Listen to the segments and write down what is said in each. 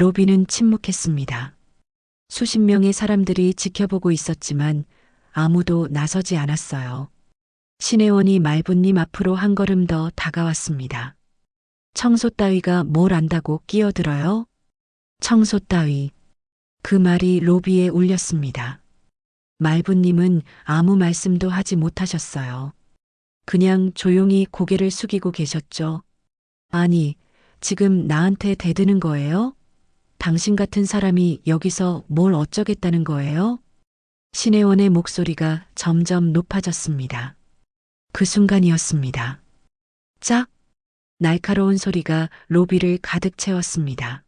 로비는 침묵했습니다. 수십 명의 사람들이 지켜보고 있었지만 아무도 나서지 않았어요. 신혜원이 말부님 앞으로 한 걸음 더 다가왔습니다. 청소 따위가 뭘 안다고 끼어들어요? 청소 따위. 그 말이 로비에 울렸습니다. 말부님은 아무 말씀도 하지 못하셨어요. 그냥 조용히 고개를 숙이고 계셨죠. 아니, 지금 나한테 대드는 거예요? 당신 같은 사람이 여기서 뭘 어쩌겠다는 거예요? 신혜원의 목소리가 점점 높아졌습니다. 그 순간이었습니다. 짝! 날카로운 소리가 로비를 가득 채웠습니다.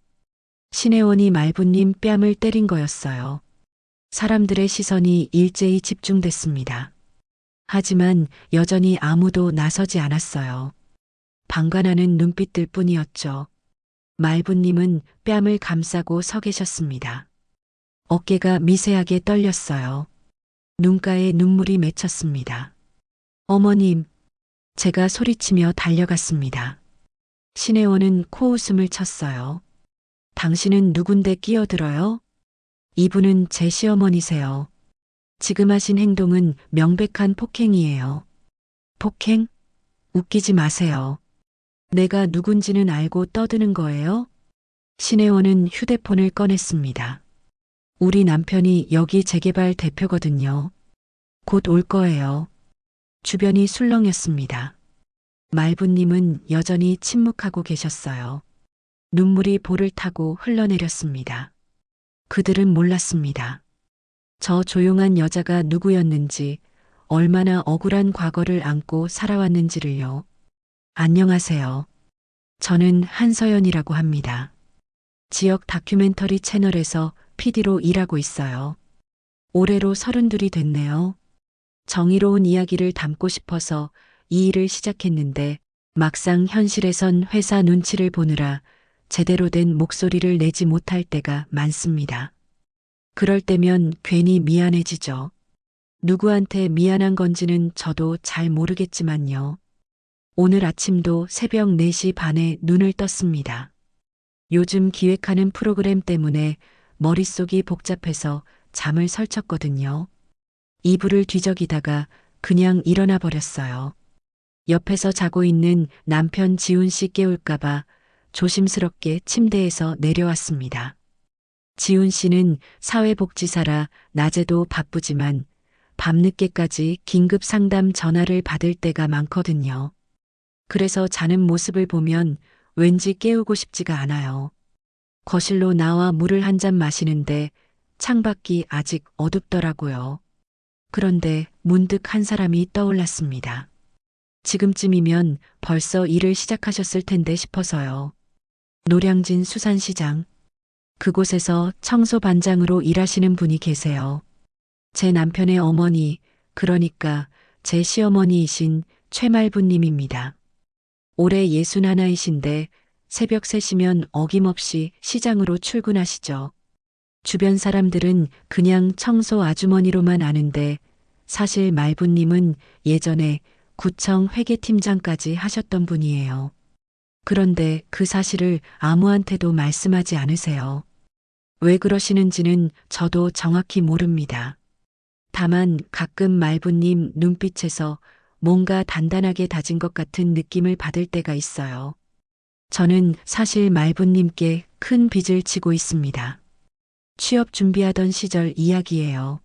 신혜원이 말부님 뺨을 때린 거였어요. 사람들의 시선이 일제히 집중됐습니다. 하지만 여전히 아무도 나서지 않았어요. 방관하는 눈빛들 뿐이었죠. 말부님은 뺨을 감싸고 서 계셨습니다. 어깨가 미세하게 떨렸어요. 눈가에 눈물이 맺혔습니다. 어머님, 제가 소리치며 달려갔습니다. 신혜원은 코웃음을 쳤어요. 당신은 누군데 끼어들어요? 이분은 제 시어머니세요. 지금 하신 행동은 명백한 폭행이에요. 폭행? 웃기지 마세요. 내가 누군지는 알고 떠드는 거예요? 신혜원은 휴대폰을 꺼냈습니다. 우리 남편이 여기 재개발 대표거든요. 곧 올 거예요. 주변이 술렁였습니다. 말부님은 여전히 침묵하고 계셨어요. 눈물이 볼을 타고 흘러내렸습니다. 그들은 몰랐습니다. 저 조용한 여자가 누구였는지, 얼마나 억울한 과거를 안고 살아왔는지를요. 안녕하세요. 저는 한서연이라고 합니다. 지역 다큐멘터리 채널에서 PD로 일하고 있어요. 올해로 32이 됐네요. 정의로운 이야기를 담고 싶어서 이 일을 시작했는데 막상 현실에선 회사 눈치를 보느라 제대로 된 목소리를 내지 못할 때가 많습니다. 그럴 때면 괜히 미안해지죠. 누구한테 미안한 건지는 저도 잘 모르겠지만요. 오늘 아침도 새벽 4시 반에 눈을 떴습니다. 요즘 기획하는 프로그램 때문에 머릿속이 복잡해서 잠을 설쳤거든요. 이불을 뒤적이다가 그냥 일어나 버렸어요. 옆에서 자고 있는 남편 지훈 씨 깨울까봐 조심스럽게 침대에서 내려왔습니다. 지훈 씨는 사회복지사라 낮에도 바쁘지만 밤늦게까지 긴급 상담 전화를 받을 때가 많거든요. 그래서 자는 모습을 보면 왠지 깨우고 싶지가 않아요. 거실로 나와 물을 한 잔 마시는데 창밖이 아직 어둡더라고요. 그런데 문득 한 사람이 떠올랐습니다. 지금쯤이면 벌써 일을 시작하셨을 텐데 싶어서요. 노량진 수산시장. 그곳에서 청소반장으로 일하시는 분이 계세요. 제 남편의 어머니, 그러니까 제 시어머니이신 최말부님입니다. 올해 61이신데 새벽 3시면 어김없이 시장으로 출근하시죠. 주변 사람들은 그냥 청소 아주머니로만 아는데 사실 말부님은 예전에 구청 회계팀장까지 하셨던 분이에요. 그런데 그 사실을 아무한테도 말씀하지 않으세요. 왜 그러시는지는 저도 정확히 모릅니다. 다만 가끔 말부님 눈빛에서 뭔가 단단하게 다진 것 같은 느낌을 받을 때가 있어요. 저는 사실 말부님께 큰 빚을 지고 있습니다. 취업 준비하던 시절 이야기예요.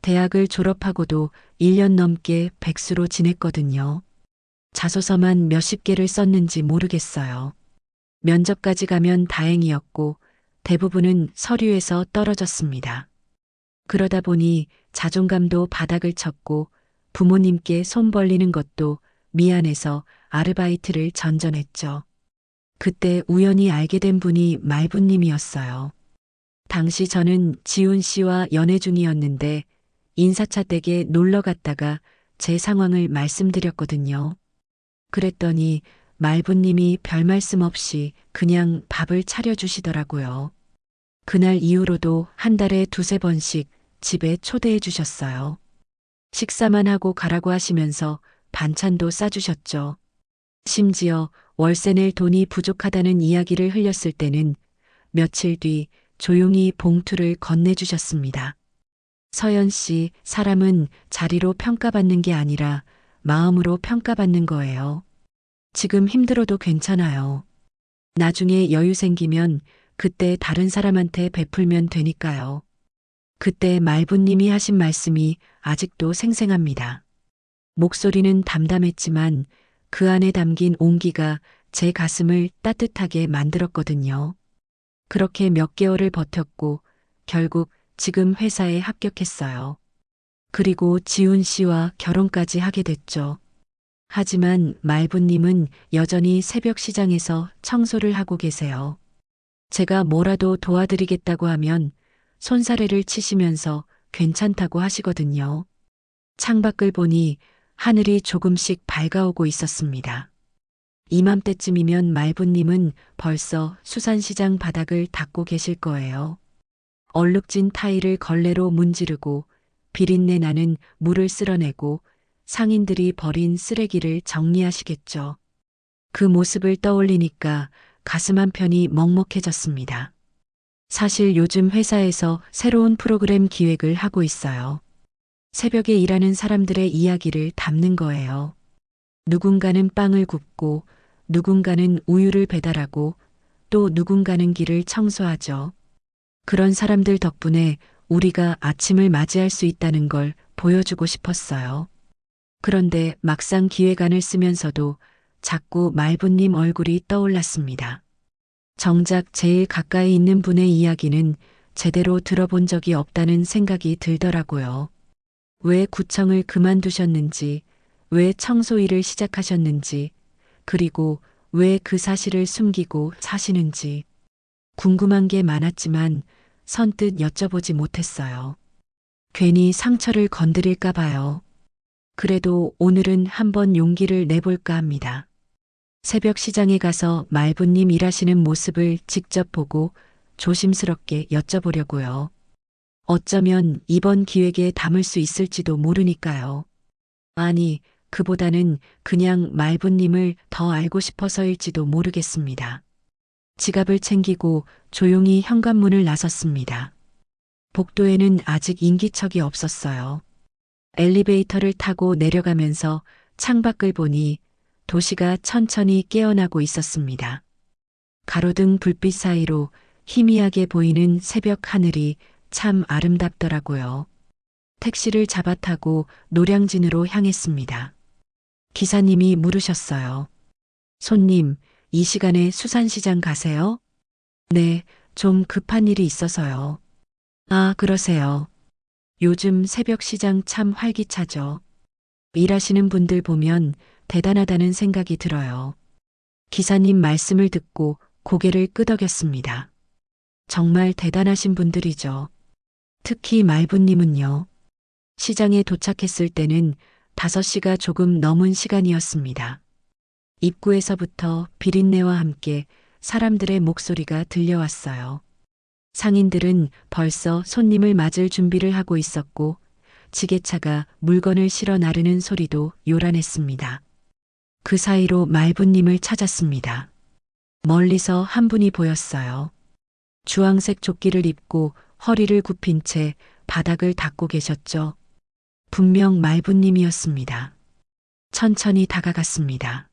대학을 졸업하고도 1년 넘게 백수로 지냈거든요. 자소서만 몇십 개를 썼는지 모르겠어요. 면접까지 가면 다행이었고 대부분은 서류에서 떨어졌습니다. 그러다 보니 자존감도 바닥을 쳤고 부모님께 손 벌리는 것도 미안해서 아르바이트를 전전했죠. 그때 우연히 알게 된 분이 말부님이었어요. 당시 저는 지훈 씨와 연애 중이었는데 인사차 댁에 놀러 갔다가 제 상황을 말씀드렸거든요. 그랬더니 말부님이 별 말씀 없이 그냥 밥을 차려주시더라고요. 그날 이후로도 한 달에 2~3번씩 집에 초대해 주셨어요. 식사만 하고 가라고 하시면서 반찬도 싸주셨죠. 심지어 월세 낼 돈이 부족하다는 이야기를 흘렸을 때는 며칠 뒤 조용히 봉투를 건네주셨습니다. 서연 씨, 사람은 자리로 평가받는 게 아니라 마음으로 평가받는 거예요. 지금 힘들어도 괜찮아요. 나중에 여유 생기면 그때 다른 사람한테 베풀면 되니까요. 그때 말부님이 하신 말씀이 아직도 생생합니다. 목소리는 담담했지만 그 안에 담긴 온기가 제 가슴을 따뜻하게 만들었거든요. 그렇게 몇 개월을 버텼고 결국 지금 회사에 합격했어요. 그리고 지훈 씨와 결혼까지 하게 됐죠. 하지만 말부님은 여전히 새벽 시장에서 청소를 하고 계세요. 제가 뭐라도 도와드리겠다고 하면 손사래를 치시면서 괜찮다고 하시거든요. 창밖을 보니 하늘이 조금씩 밝아오고 있었습니다. 이맘때쯤이면 말부님은 벌써 수산시장 바닥을 닦고 계실 거예요. 얼룩진 타일을 걸레로 문지르고 비린내 나는 물을 쓸어내고 상인들이 버린 쓰레기를 정리하시겠죠. 그 모습을 떠올리니까 가슴 한편이 먹먹해졌습니다. 사실 요즘 회사에서 새로운 프로그램 기획을 하고 있어요. 새벽에 일하는 사람들의 이야기를 담는 거예요. 누군가는 빵을 굽고, 누군가는 우유를 배달하고, 또 누군가는 길을 청소하죠. 그런 사람들 덕분에 우리가 아침을 맞이할 수 있다는 걸 보여주고 싶었어요. 그런데 막상 기획안을 쓰면서도 자꾸 말부님 얼굴이 떠올랐습니다. 정작 제일 가까이 있는 분의 이야기는 제대로 들어본 적이 없다는 생각이 들더라고요. 왜 구청을 그만두셨는지, 왜 청소 일을 시작하셨는지, 그리고 왜 그 사실을 숨기고 사시는지 궁금한 게 많았지만 선뜻 여쭤보지 못했어요. 괜히 상처를 건드릴까 봐요. 그래도 오늘은 한번 용기를 내볼까 합니다. 새벽 시장에 가서 말부님 일하시는 모습을 직접 보고 조심스럽게 여쭤보려고요. 어쩌면 이번 기획에 담을 수 있을지도 모르니까요. 아니, 그보다는 그냥 말부님을 더 알고 싶어서일지도 모르겠습니다. 지갑을 챙기고 조용히 현관문을 나섰습니다. 복도에는 아직 인기척이 없었어요. 엘리베이터를 타고 내려가면서 창밖을 보니 도시가 천천히 깨어나고 있었습니다. 가로등 불빛 사이로 희미하게 보이는 새벽 하늘이 참 아름답더라고요. 택시를 잡아 타고 노량진으로 향했습니다. 기사님이 물으셨어요. 손님, 이 시간에 수산시장 가세요? 네, 좀 급한 일이 있어서요. 아, 그러세요. 요즘 새벽 시장 참 활기차죠. 일하시는 분들 보면 대단하다는 생각이 들어요. 기사님 말씀을 듣고 고개를 끄덕였습니다. 정말 대단하신 분들이죠. 특히 말부님은요. 시장에 도착했을 때는 5시가 조금 넘은 시간이었습니다. 입구에서부터 비린내와 함께 사람들의 목소리가 들려왔어요. 상인들은 벌써 손님을 맞을 준비를 하고 있었고 지게차가 물건을 실어 나르는 소리도 요란했습니다. 그 사이로 말부님을 찾았습니다. 멀리서 한 분이 보였어요. 주황색 조끼를 입고 허리를 굽힌 채 바닥을 닦고 계셨죠. 분명 말부님이었습니다. 천천히 다가갔습니다.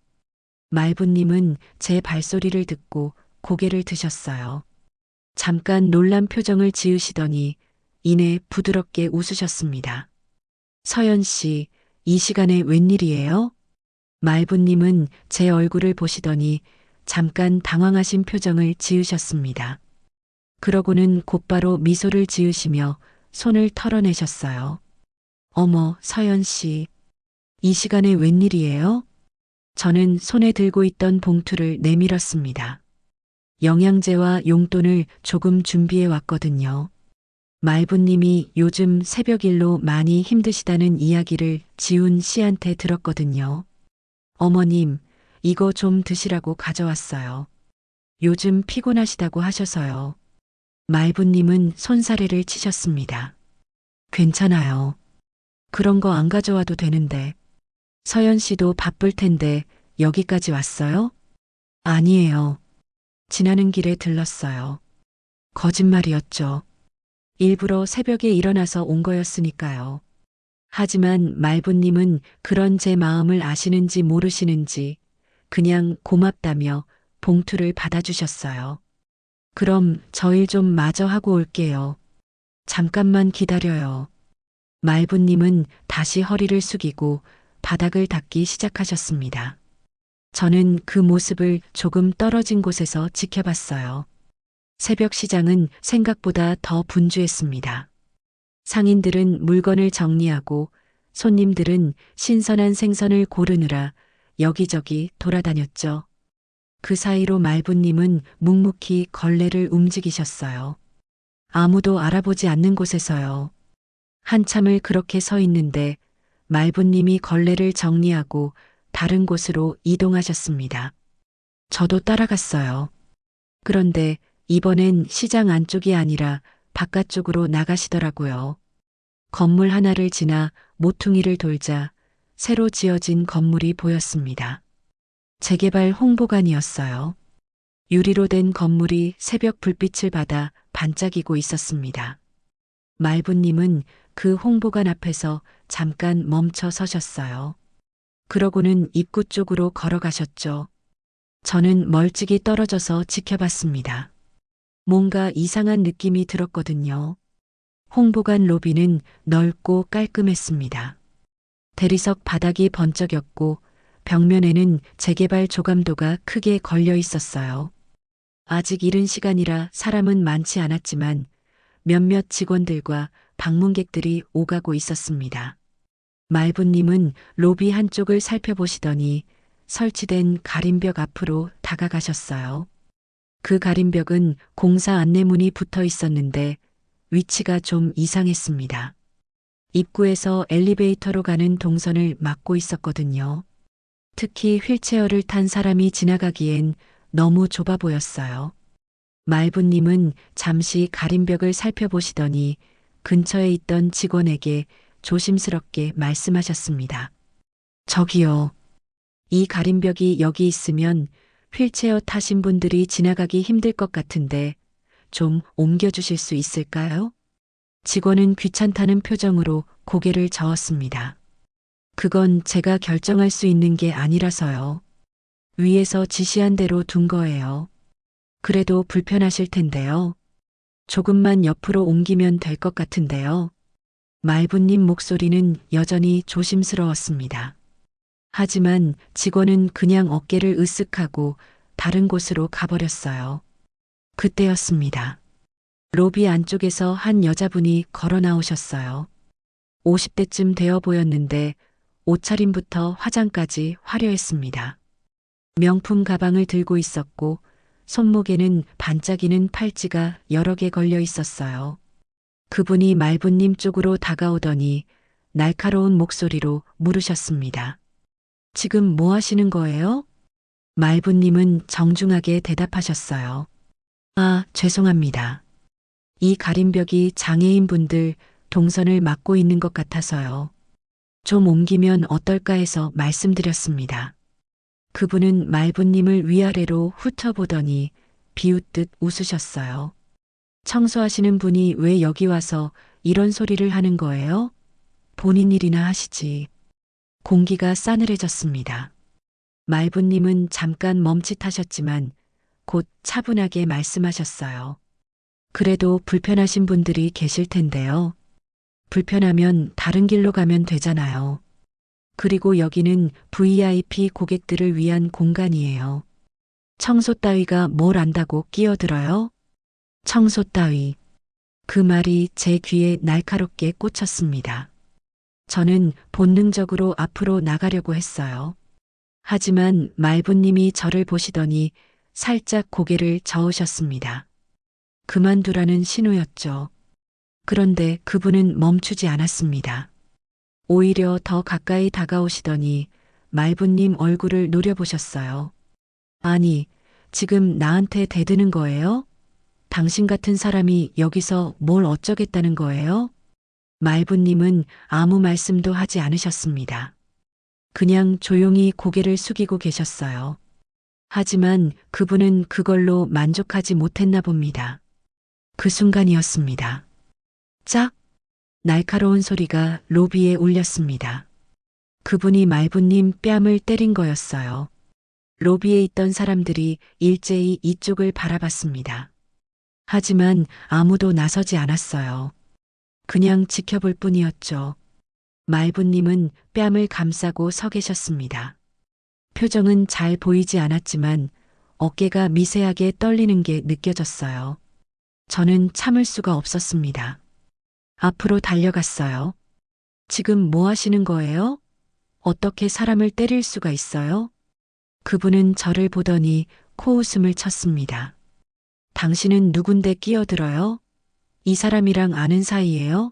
말부님은 제 발소리를 듣고 고개를 드셨어요. 잠깐 놀란 표정을 지으시더니 이내 부드럽게 웃으셨습니다. 서연 씨, 이 시간에 웬일이에요? 말부님은 제 얼굴을 보시더니 잠깐 당황하신 표정을 지으셨습니다. 그러고는 곧바로 미소를 지으시며 손을 털어내셨어요. 어머, 서연 씨, 이 시간에 웬일이에요? 저는 손에 들고 있던 봉투를 내밀었습니다. 영양제와 용돈을 조금 준비해 왔거든요. 말부님이 요즘 새벽일로 많이 힘드시다는 이야기를 지훈 씨한테 들었거든요. 어머님, 이거 좀 드시라고 가져왔어요. 요즘 피곤하시다고 하셔서요. 말부님은 손사래를 치셨습니다. 괜찮아요. 그런 거 안 가져와도 되는데. 서연 씨도 바쁠 텐데 여기까지 왔어요? 아니에요. 지나는 길에 들렀어요. 거짓말이었죠. 일부러 새벽에 일어나서 온 거였으니까요. 하지만 말부님은 그런 제 마음을 아시는지 모르시는지 그냥 고맙다며 봉투를 받아주셨어요. 그럼 저 일 좀 마저 하고 올게요. 잠깐만 기다려요. 말부님은 다시 허리를 숙이고 바닥을 닦기 시작하셨습니다. 저는 그 모습을 조금 떨어진 곳에서 지켜봤어요. 새벽 시장은 생각보다 더 분주했습니다. 상인들은 물건을 정리하고 손님들은 신선한 생선을 고르느라 여기저기 돌아다녔죠. 그 사이로 말부님은 묵묵히 걸레를 움직이셨어요. 아무도 알아보지 않는 곳에서요. 한참을 그렇게 서 있는데 말부님이 걸레를 정리하고 다른 곳으로 이동하셨습니다. 저도 따라갔어요. 그런데 이번엔 시장 안쪽이 아니라 바깥쪽으로 나가시더라고요. 건물 하나를 지나 모퉁이를 돌자 새로 지어진 건물이 보였습니다. 재개발 홍보관이었어요. 유리로 된 건물이 새벽 불빛을 받아 반짝이고 있었습니다. 말부님은 그 홍보관 앞에서 잠깐 멈춰 서셨어요. 그러고는 입구 쪽으로 걸어가셨죠. 저는 멀찍이 떨어져서 지켜봤습니다. 뭔가 이상한 느낌이 들었거든요. 홍보관 로비는 넓고 깔끔했습니다. 대리석 바닥이 번쩍였고 벽면에는 재개발 조감도가 크게 걸려 있었어요. 아직 이른 시간이라 사람은 많지 않았지만 몇몇 직원들과 방문객들이 오가고 있었습니다. 말부님은 로비 한쪽을 살펴보시더니 설치된 가림벽 앞으로 다가가셨어요. 그 가림벽은 공사 안내문이 붙어 있었는데 위치가 좀 이상했습니다. 입구에서 엘리베이터로 가는 동선을 막고 있었거든요. 특히 휠체어를 탄 사람이 지나가기엔 너무 좁아 보였어요. 말부님은 잠시 가림벽을 살펴보시더니 근처에 있던 직원에게 조심스럽게 말씀하셨습니다. 저기요. 이 가림벽이 여기 있으면 휠체어 타신 분들이 지나가기 힘들 것 같은데 좀 옮겨주실 수 있을까요? 직원은 귀찮다는 표정으로 고개를 저었습니다. 그건 제가 결정할 수 있는 게 아니라서요. 위에서 지시한 대로 둔 거예요. 그래도 불편하실 텐데요. 조금만 옆으로 옮기면 될 것 같은데요. 말부님 목소리는 여전히 조심스러웠습니다. 하지만 직원은 그냥 어깨를 으쓱하고 다른 곳으로 가버렸어요. 그때였습니다. 로비 안쪽에서 한 여자분이 걸어 나오셨어요. 50대쯤 되어 보였는데 옷차림부터 화장까지 화려했습니다. 명품 가방을 들고 있었고 손목에는 반짝이는 팔찌가 여러 개 걸려 있었어요. 그분이 말부님 쪽으로 다가오더니 날카로운 목소리로 물으셨습니다. 지금 뭐 하시는 거예요? 말부님은 정중하게 대답하셨어요. 아, 죄송합니다. 이 가림벽이 장애인분들 동선을 막고 있는 것 같아서요. 좀 옮기면 어떨까 해서 말씀드렸습니다. 그분은 말부님을 위아래로 훑어보더니 비웃듯 웃으셨어요. 청소하시는 분이 왜 여기 와서 이런 소리를 하는 거예요? 본인 일이나 하시지. 공기가 싸늘해졌습니다. 말부님은 잠깐 멈칫하셨지만 곧 차분하게 말씀하셨어요. 그래도 불편하신 분들이 계실 텐데요. 불편하면 다른 길로 가면 되잖아요. 그리고 여기는 VIP 고객들을 위한 공간이에요. 청소 따위가 뭘 안다고 끼어들어요? 청소 따위. 그 말이 제 귀에 날카롭게 꽂혔습니다. 저는 본능적으로 앞으로 나가려고 했어요. 하지만 말부님이 저를 보시더니 살짝 고개를 저으셨습니다. 그만두라는 신호였죠. 그런데 그분은 멈추지 않았습니다. 오히려 더 가까이 다가오시더니 말부님 얼굴을 노려보셨어요. 아니, 지금 나한테 대드는 거예요? 당신 같은 사람이 여기서 뭘 어쩌겠다는 거예요? 말부님은 아무 말씀도 하지 않으셨습니다. 그냥 조용히 고개를 숙이고 계셨어요. 하지만 그분은 그걸로 만족하지 못했나 봅니다. 그 순간이었습니다. 짝! 날카로운 소리가 로비에 울렸습니다. 그분이 말부님 뺨을 때린 거였어요. 로비에 있던 사람들이 일제히 이쪽을 바라봤습니다. 하지만 아무도 나서지 않았어요. 그냥 지켜볼 뿐이었죠. 말부님은 뺨을 감싸고 서 계셨습니다. 표정은 잘 보이지 않았지만 어깨가 미세하게 떨리는 게 느껴졌어요. 저는 참을 수가 없었습니다. 앞으로 달려갔어요. 지금 뭐 하시는 거예요? 어떻게 사람을 때릴 수가 있어요? 그분은 저를 보더니 코웃음을 쳤습니다. 당신은 누군데 끼어들어요? 이 사람이랑 아는 사이예요?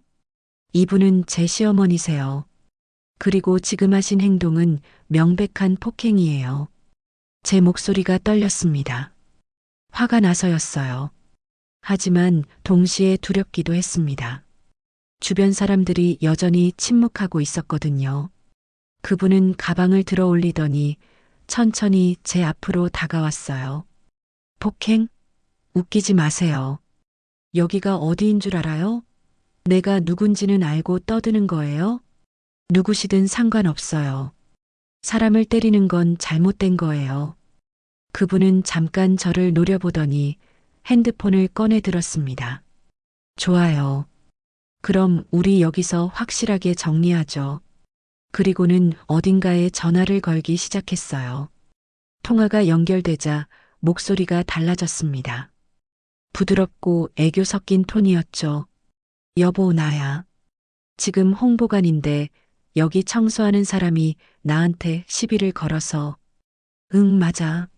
이분은 제 시어머니세요. 그리고 지금 하신 행동은 명백한 폭행이에요. 제 목소리가 떨렸습니다. 화가 나서였어요. 하지만 동시에 두렵기도 했습니다. 주변 사람들이 여전히 침묵하고 있었거든요. 그분은 가방을 들어 올리더니 천천히 제 앞으로 다가왔어요. 폭행? 웃기지 마세요. 여기가 어디인 줄 알아요? 내가 누군지는 알고 떠드는 거예요? 누구시든 상관없어요. 사람을 때리는 건 잘못된 거예요. 그분은 잠깐 저를 노려보더니 핸드폰을 꺼내 들었습니다. 좋아요. 그럼 우리 여기서 확실하게 정리하죠. 그리고는 어딘가에 전화를 걸기 시작했어요. 통화가 연결되자 목소리가 달라졌습니다. 부드럽고 애교 섞인 톤이었죠. 여보, 나야. 지금 홍보관인데 여기 청소하는 사람이 나한테 시비를 걸어서. 응, 맞아.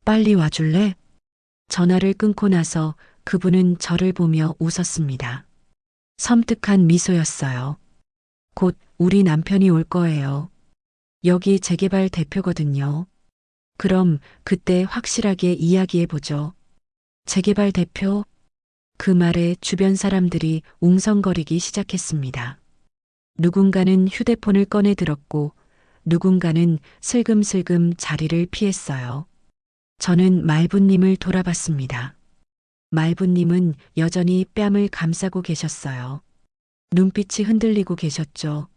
빨리 와줄래? 전화를 끊고 나서 그분은 저를 보며 웃었습니다. 섬뜩한 미소였어요. 곧 우리 남편이 올 거예요. 여기 재개발 대표거든요. 그럼 그때 확실하게 이야기해보죠. 재개발 대표? 그 말에 주변 사람들이 웅성거리기 시작했습니다. 누군가는 휴대폰을 꺼내 들었고 누군가는 슬금슬금 자리를 피했어요. 저는 말부님을 돌아봤습니다. 말부님은 여전히 뺨을 감싸고 계셨어요. 눈빛이 흔들리고 계셨죠.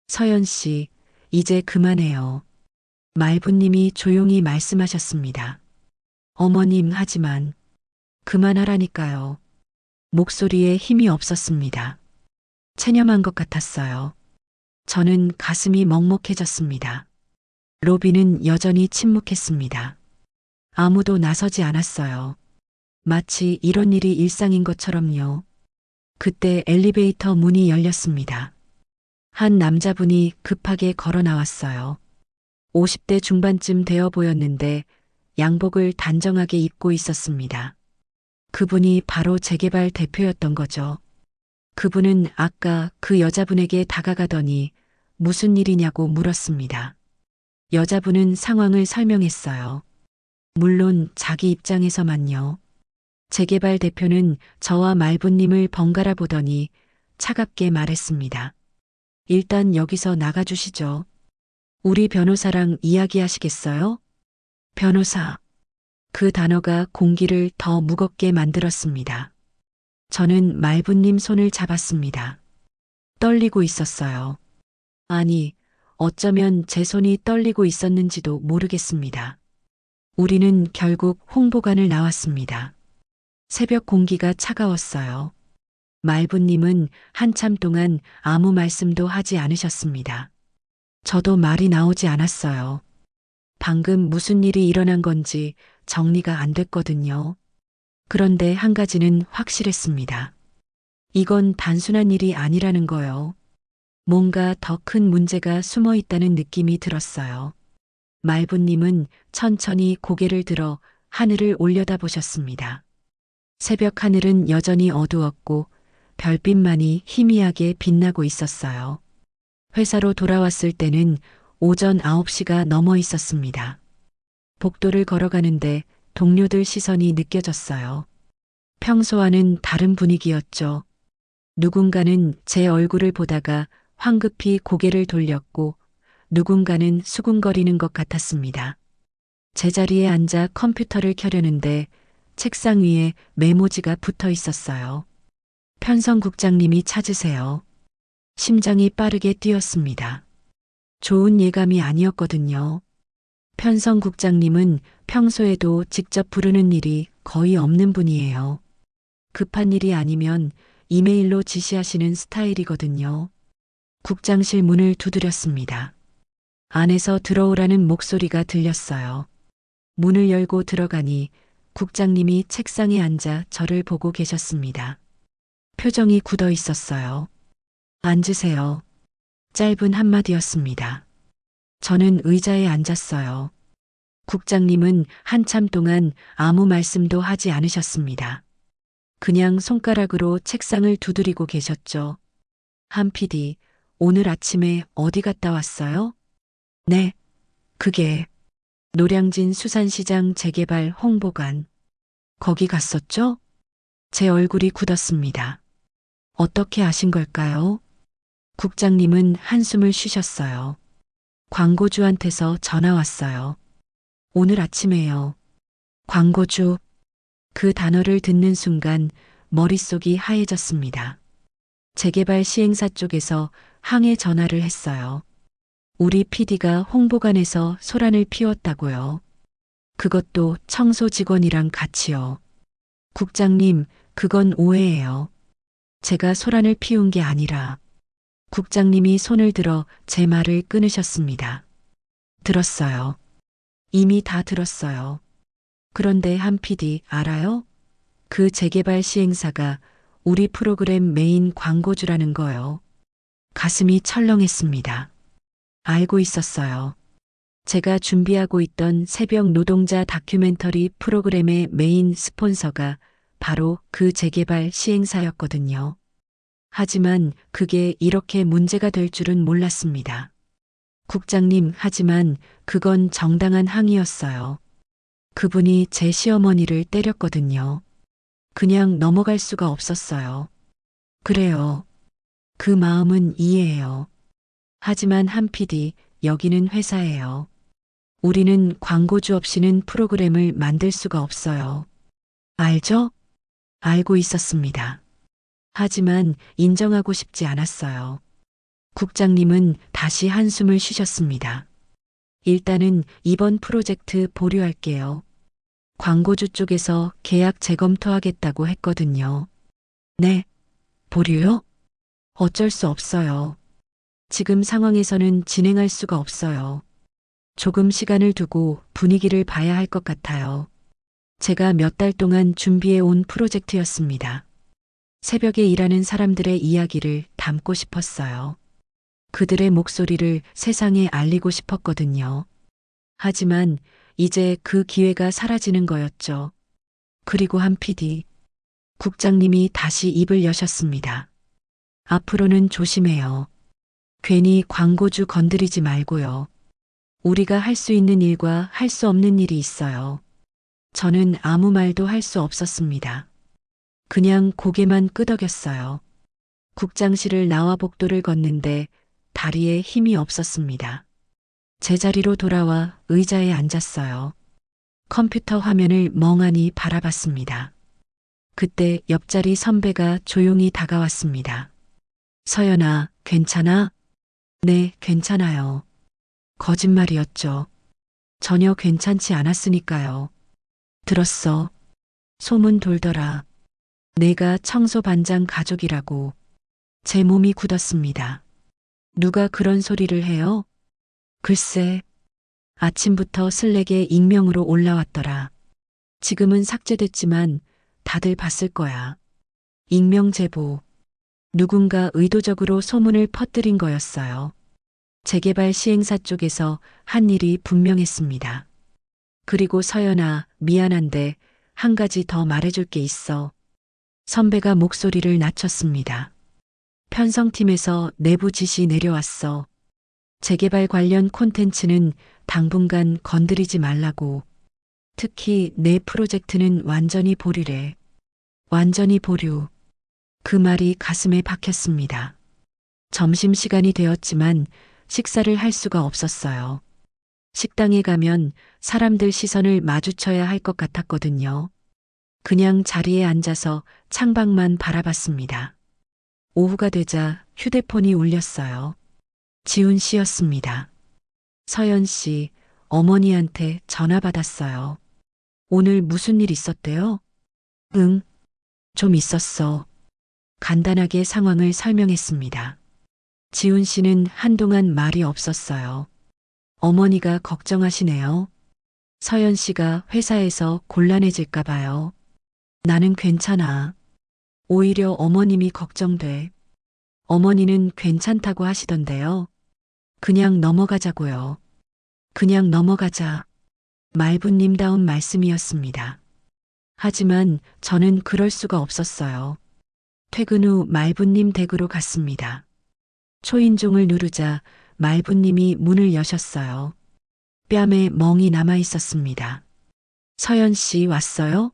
서연 씨, 이제 그만해요. 말부님이 조용히 말씀하셨습니다. 어머님, 하지만 그만하라니까요. 목소리에 힘이 없었습니다. 체념한 것 같았어요. 저는 가슴이 먹먹해졌습니다. 로비는 여전히 침묵했습니다. 아무도 나서지 않았어요. 마치 이런 일이 일상인 것처럼요. 그때 엘리베이터 문이 열렸습니다. 한 남자분이 급하게 걸어 나왔어요. 50대 중반쯤 되어 보였는데 양복을 단정하게 입고 있었습니다. 그분이 바로 재개발 대표였던 거죠. 그분은 아까 그 여자분에게 다가가더니 무슨 일이냐고 물었습니다. 여자분은 상황을 설명했어요. 물론 자기 입장에서만요. 재개발 대표는 저와 말부님을 번갈아 보더니 차갑게 말했습니다. 일단 여기서 나가주시죠. 우리 변호사랑 이야기하시겠어요? 변호사. 그 단어가 공기를 더 무겁게 만들었습니다. 저는 말부님 손을 잡았습니다. 떨리고 있었어요. 아니, 어쩌면 제 손이 떨리고 있었는지도 모르겠습니다. 우리는 결국 홍보관을 나왔습니다. 새벽 공기가 차가웠어요. 말부님은 한참 동안 아무 말씀도 하지 않으셨습니다. 저도 말이 나오지 않았어요. 방금 무슨 일이 일어난 건지 정리가 안 됐거든요. 그런데 한 가지는 확실했습니다. 이건 단순한 일이 아니라는 거요. 뭔가 더 큰 문제가 숨어 있다는 느낌이 들었어요. 말부님은 천천히 고개를 들어 하늘을 올려다보셨습니다. 새벽 하늘은 여전히 어두웠고 별빛만이 희미하게 빛나고 있었어요. 회사로 돌아왔을 때는 오전 9시가 넘어 있었습니다. 복도를 걸어가는데 동료들 시선이 느껴졌어요. 평소와는 다른 분위기였죠. 누군가는 제 얼굴을 보다가 황급히 고개를 돌렸고 누군가는 수군거리는 것 같았습니다. 제자리에 앉아 컴퓨터를 켜려는데 책상 위에 메모지가 붙어 있었어요. 편성 국장님이 찾으세요. 심장이 빠르게 뛰었습니다. 좋은 예감이 아니었거든요. 편성 국장님은 평소에도 직접 부르는 일이 거의 없는 분이에요. 급한 일이 아니면 이메일로 지시하시는 스타일이거든요. 국장실 문을 두드렸습니다. 안에서 들어오라는 목소리가 들렸어요. 문을 열고 들어가니 국장님이 책상에 앉아 저를 보고 계셨습니다. 표정이 굳어 있었어요. 앉으세요. 짧은 한마디였습니다. 저는 의자에 앉았어요. 국장님은 한참 동안 아무 말씀도 하지 않으셨습니다. 그냥 손가락으로 책상을 두드리고 계셨죠. 한 PD, 오늘 아침에 어디 갔다 왔어요? 네, 그게 노량진 수산시장 재개발 홍보관. 거기 갔었죠? 제 얼굴이 굳었습니다. 어떻게 아신 걸까요? 국장님은 한숨을 쉬셨어요. 광고주한테서 전화 왔어요. 오늘 아침에요. 광고주. 그 단어를 듣는 순간 머릿속이 하얘졌습니다. 재개발 시행사 쪽에서 항해 전화를 했어요. 우리 PD가 홍보관에서 소란을 피웠다고요. 그것도 청소 직원이랑 같이요. 국장님, 그건 오해예요. 제가 소란을 피운 게 아니라 국장님이 손을 들어 제 말을 끊으셨습니다. 들었어요. 이미 다 들었어요. 그런데 한 PD 알아요? 그 재개발 시행사가 우리 프로그램 메인 광고주라는 거요. 가슴이 철렁했습니다. 알고 있었어요. 제가 준비하고 있던 새벽 노동자 다큐멘터리 프로그램의 메인 스폰서가 바로 그 재개발 시행사였거든요. 하지만 그게 이렇게 문제가 될 줄은 몰랐습니다. 국장님, 하지만 그건 정당한 항의였어요. 그분이 제 시어머니를 때렸거든요. 그냥 넘어갈 수가 없었어요. 그래요. 그 마음은 이해해요. 하지만 한 PD, 여기는 회사예요. 우리는 광고주 없이는 프로그램을 만들 수가 없어요. 알죠? 알고 있었습니다. 하지만 인정하고 싶지 않았어요. 국장님은 다시 한숨을 쉬셨습니다. 일단은 이번 프로젝트 보류할게요. 광고주 쪽에서 계약 재검토하겠다고 했거든요. 네, 보류요? 어쩔 수 없어요. 지금 상황에서는 진행할 수가 없어요. 조금 시간을 두고 분위기를 봐야 할 것 같아요. 제가 몇 달 동안 준비해 온 프로젝트였습니다. 새벽에 일하는 사람들의 이야기를 담고 싶었어요. 그들의 목소리를 세상에 알리고 싶었거든요. 하지만 이제 그 기회가 사라지는 거였죠. 그리고 한 PD, 국장님이 다시 입을 여셨습니다. 앞으로는 조심해요. 괜히 광고주 건드리지 말고요. 우리가 할 수 있는 일과 할 수 없는 일이 있어요. 저는 아무 말도 할 수 없었습니다. 그냥 고개만 끄덕였어요. 국장실을 나와 복도를 걷는데 다리에 힘이 없었습니다. 제자리로 돌아와 의자에 앉았어요. 컴퓨터 화면을 멍하니 바라봤습니다. 그때 옆자리 선배가 조용히 다가왔습니다. 서연아, 괜찮아? 네, 괜찮아요. 거짓말이었죠. 전혀 괜찮지 않았으니까요. 들었어. 소문 돌더라. 내가 청소반장 가족이라고. 제 몸이 굳었습니다. 누가 그런 소리를 해요? 글쎄, 아침부터 슬랙에 익명으로 올라왔더라. 지금은 삭제됐지만 다들 봤을 거야. 익명 제보. 누군가 의도적으로 소문을 퍼뜨린 거였어요. 재개발 시행사 쪽에서 한 일이 분명했습니다. 그리고 서연아, 미안한데 한 가지 더 말해줄 게 있어. 선배가 목소리를 낮췄습니다. 편성팀에서 내부 지시 내려왔어. 재개발 관련 콘텐츠는 당분간 건드리지 말라고. 특히 내 프로젝트는 완전히 보류래. 완전히 보류. 그 말이 가슴에 박혔습니다. 점심시간이 되었지만 식사를 할 수가 없었어요. 식당에 가면 사람들 시선을 마주쳐야 할 것 같았거든요. 그냥 자리에 앉아서 창밖만 바라봤습니다. 오후가 되자 휴대폰이 울렸어요. 지훈 씨였습니다. 서연 씨, 어머니한테 전화 받았어요. 오늘 무슨 일 있었대요? 응, 좀 있었어. 간단하게 상황을 설명했습니다. 지훈 씨는 한동안 말이 없었어요. 어머니가 걱정하시네요. 서연 씨가 회사에서 곤란해질까 봐요. 나는 괜찮아. 오히려 어머님이 걱정돼. 어머니는 괜찮다고 하시던데요. 그냥 넘어가자고요. 그냥 넘어가자. 말부님다운 말씀이었습니다. 하지만 저는 그럴 수가 없었어요. 퇴근 후 말부님 댁으로 갔습니다. 초인종을 누르자 말부님이 문을 여셨어요. 뺨에 멍이 남아 있었습니다. 서연 씨 왔어요?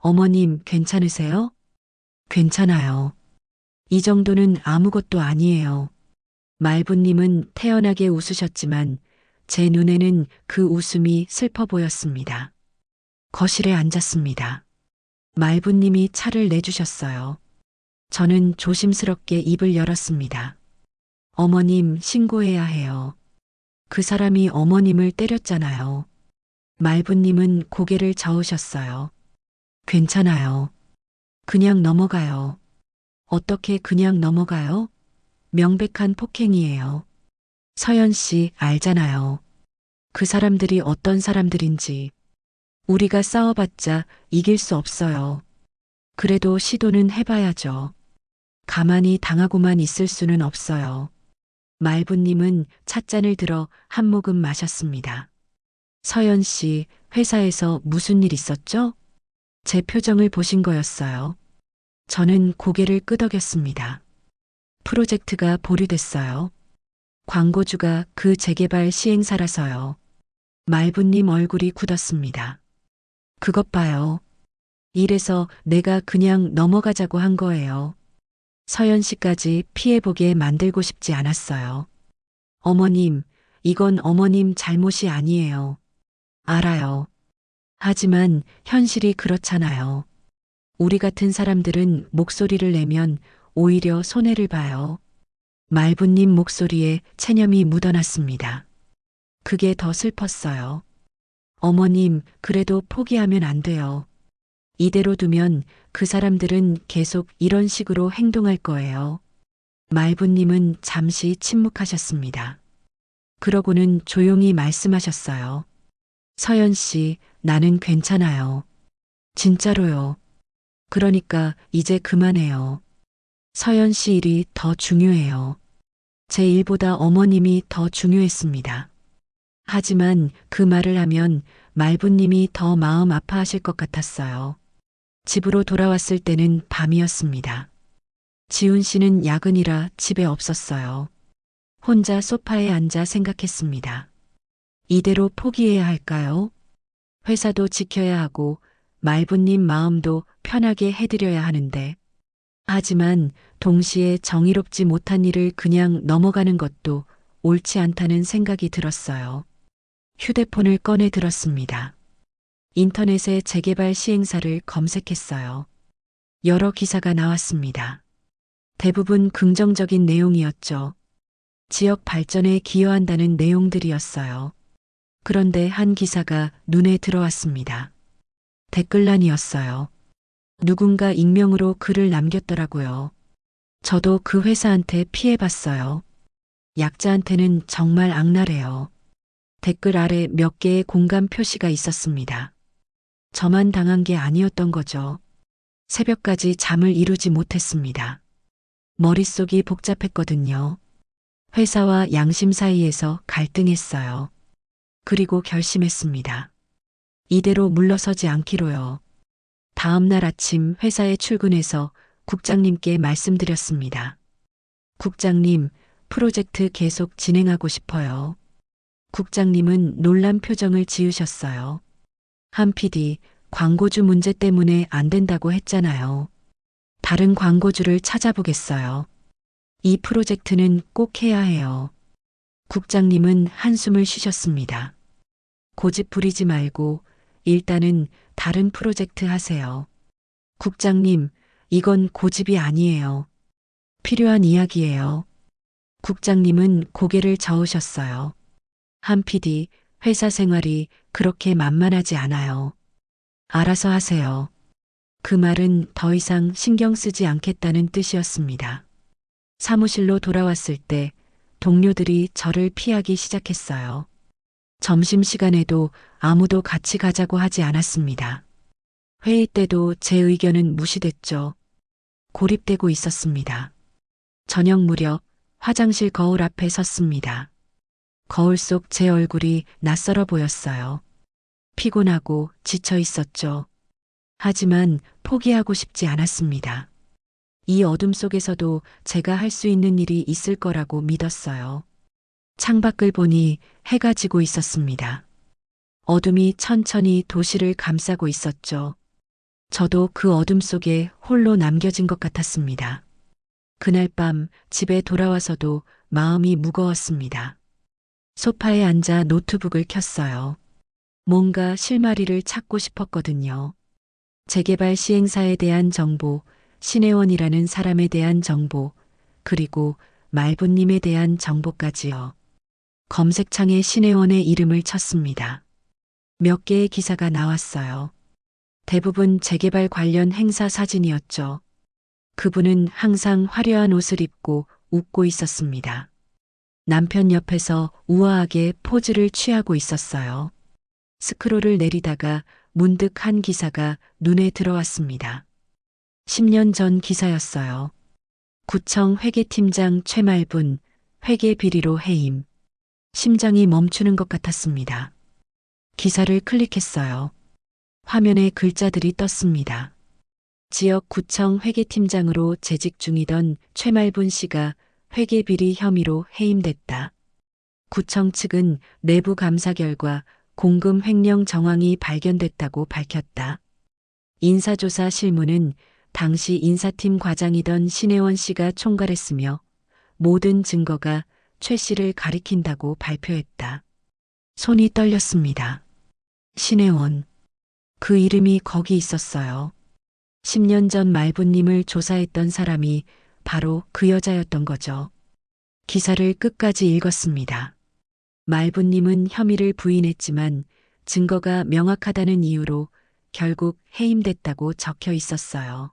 어머님 괜찮으세요? 괜찮아요. 이 정도는 아무것도 아니에요. 말부님은 태연하게 웃으셨지만 제 눈에는 그 웃음이 슬퍼 보였습니다. 거실에 앉았습니다. 말부님이 차를 내주셨어요. 저는 조심스럽게 입을 열었습니다. 어머님 신고해야 해요. 그 사람이 어머님을 때렸잖아요. 말부님은 고개를 저으셨어요. 괜찮아요. 그냥 넘어가요. 어떻게 그냥 넘어가요? 명백한 폭행이에요. 서연 씨 알잖아요. 그 사람들이 어떤 사람들인지. 우리가 싸워봤자 이길 수 없어요. 그래도 시도는 해봐야죠. 가만히 당하고만 있을 수는 없어요. 말부님은 찻잔을 들어 한 모금 마셨습니다. 서연 씨, 회사에서 무슨 일 있었죠? 제 표정을 보신 거였어요. 저는 고개를 끄덕였습니다. 프로젝트가 보류됐어요. 광고주가 그 재개발 시행사라서요. 말부님 얼굴이 굳었습니다. 그것 봐요. 이래서 내가 그냥 넘어가자고 한 거예요. 서연 씨까지 피해보게 만들고 싶지 않았어요. 어머님, 이건 어머님 잘못이 아니에요. 알아요. 하지만 현실이 그렇잖아요. 우리 같은 사람들은 목소리를 내면 오히려 손해를 봐요. 말부님 목소리에 체념이 묻어났습니다. 그게 더 슬펐어요. 어머님, 그래도 포기하면 안 돼요. 이대로 두면 그 사람들은 계속 이런 식으로 행동할 거예요. 말부님은 잠시 침묵하셨습니다. 그러고는 조용히 말씀하셨어요. 서연 씨, 나는 괜찮아요. 진짜로요. 그러니까 이제 그만해요. 서연 씨 일이 더 중요해요. 제 일보다 어머님이 더 중요했습니다. 하지만 그 말을 하면 말부님이 더 마음 아파하실 것 같았어요. 집으로 돌아왔을 때는 밤이었습니다. 지훈 씨는 야근이라 집에 없었어요. 혼자 소파에 앉아 생각했습니다. 이대로 포기해야 할까요? 회사도 지켜야 하고 말부님 마음도 편하게 해드려야 하는데. 하지만 동시에 정의롭지 못한 일을 그냥 넘어가는 것도 옳지 않다는 생각이 들었어요. 휴대폰을 꺼내 들었습니다. 인터넷에 재개발 시행사를 검색했어요. 여러 기사가 나왔습니다. 대부분 긍정적인 내용이었죠. 지역 발전에 기여한다는 내용들이었어요. 그런데 한 기사가 눈에 들어왔습니다. 댓글란이었어요. 누군가 익명으로 글을 남겼더라고요. 저도 그 회사한테 피해봤어요. 약자한테는 정말 악랄해요. 댓글 아래 몇 개의 공감 표시가 있었습니다. 저만 당한 게 아니었던 거죠. 새벽까지 잠을 이루지 못했습니다. 머릿속이 복잡했거든요. 회사와 양심 사이에서 갈등했어요. 그리고 결심했습니다. 이대로 물러서지 않기로요. 다음 날 아침 회사에 출근해서 국장님께 말씀드렸습니다. 국장님, 프로젝트 계속 진행하고 싶어요. 국장님은 놀란 표정을 지으셨어요. 한 PD, 광고주 문제 때문에 안 된다고 했잖아요. 다른 광고주를 찾아보겠어요. 이 프로젝트는 꼭 해야 해요. 국장님은 한숨을 쉬셨습니다. 고집 부리지 말고 일단은 다른 프로젝트 하세요. 국장님, 이건 고집이 아니에요. 필요한 이야기예요. 국장님은 고개를 저으셨어요. 한 PD, 회사 생활이 그렇게 만만하지 않아요. 알아서 하세요. 그 말은 더 이상 신경 쓰지 않겠다는 뜻이었습니다. 사무실로 돌아왔을 때 동료들이 저를 피하기 시작했어요. 점심시간에도 아무도 같이 가자고 하지 않았습니다. 회의 때도 제 의견은 무시됐죠. 고립되고 있었습니다. 저녁 무렵 화장실 거울 앞에 섰습니다. 거울 속 제 얼굴이 낯설어 보였어요. 피곤하고 지쳐 있었죠. 하지만 포기하고 싶지 않았습니다. 이 어둠 속에서도 제가 할 수 있는 일이 있을 거라고 믿었어요. 창밖을 보니 해가 지고 있었습니다. 어둠이 천천히 도시를 감싸고 있었죠. 저도 그 어둠 속에 홀로 남겨진 것 같았습니다. 그날 밤 집에 돌아와서도 마음이 무거웠습니다. 소파에 앉아 노트북을 켰어요. 뭔가 실마리를 찾고 싶었거든요. 재개발 시행사에 대한 정보, 신혜원이라는 사람에 대한 정보, 그리고 말부님에 대한 정보까지요. 검색창에 신혜원의 이름을 쳤습니다. 몇 개의 기사가 나왔어요. 대부분 재개발 관련 행사 사진이었죠. 그분은 항상 화려한 옷을 입고 웃고 있었습니다. 남편 옆에서 우아하게 포즈를 취하고 있었어요. 스크롤을 내리다가 문득 한 기사가 눈에 들어왔습니다. 10년 전 기사였어요. 구청 회계팀장 최말분, 회계 비리로 해임. 심장이 멈추는 것 같았습니다. 기사를 클릭했어요. 화면에 글자들이 떴습니다. 지역 구청 회계팀장으로 재직 중이던 최말분 씨가 회계 비리 혐의로 해임됐다. 구청 측은 내부 감사 결과 공금 횡령 정황이 발견됐다고 밝혔다. 인사조사 실무는 당시 인사팀 과장이던 신혜원 씨가 총괄했으며 모든 증거가 최 씨를 가리킨다고 발표했다. 손이 떨렸습니다. 신혜원. 그 이름이 거기 있었어요. 10년 전 말부님을 조사했던 사람이 바로 그 여자였던 거죠. 기사를 끝까지 읽었습니다. 말부님은 혐의를 부인했지만 증거가 명확하다는 이유로 결국 해임됐다고 적혀 있었어요.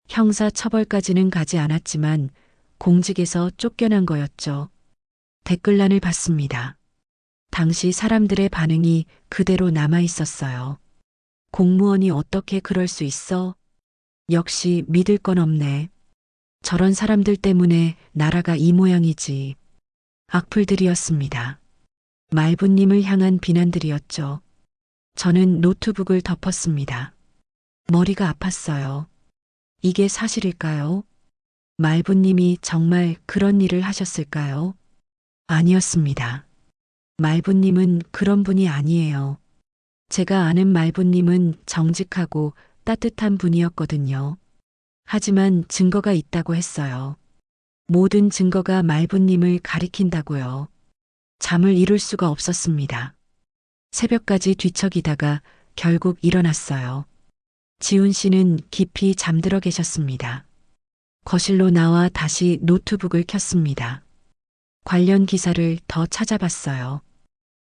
형사 처벌까지는 가지 않았지만 공직에서 쫓겨난 거였죠. 댓글란을 봤습니다. 당시 사람들의 반응이 그대로 남아 있었어요. 공무원이 어떻게 그럴 수 있어? 역시 믿을 건 없네. 저런 사람들 때문에 나라가 이 모양이지. 악플들이었습니다. 말부님을 향한 비난들이었죠. 저는 노트북을 덮었습니다. 머리가 아팠어요. 이게 사실일까요? 말부님이 정말 그런 일을 하셨을까요? 아니었습니다. 말부님은 그런 분이 아니에요. 제가 아는 말부님은 정직하고 따뜻한 분이었거든요. 하지만 증거가 있다고 했어요. 모든 증거가 말부님을 가리킨다고요. 잠을 이룰 수가 없었습니다. 새벽까지 뒤척이다가 결국 일어났어요. 지훈 씨는 깊이 잠들어 계셨습니다. 거실로 나와 다시 노트북을 켰습니다. 관련 기사를 더 찾아봤어요.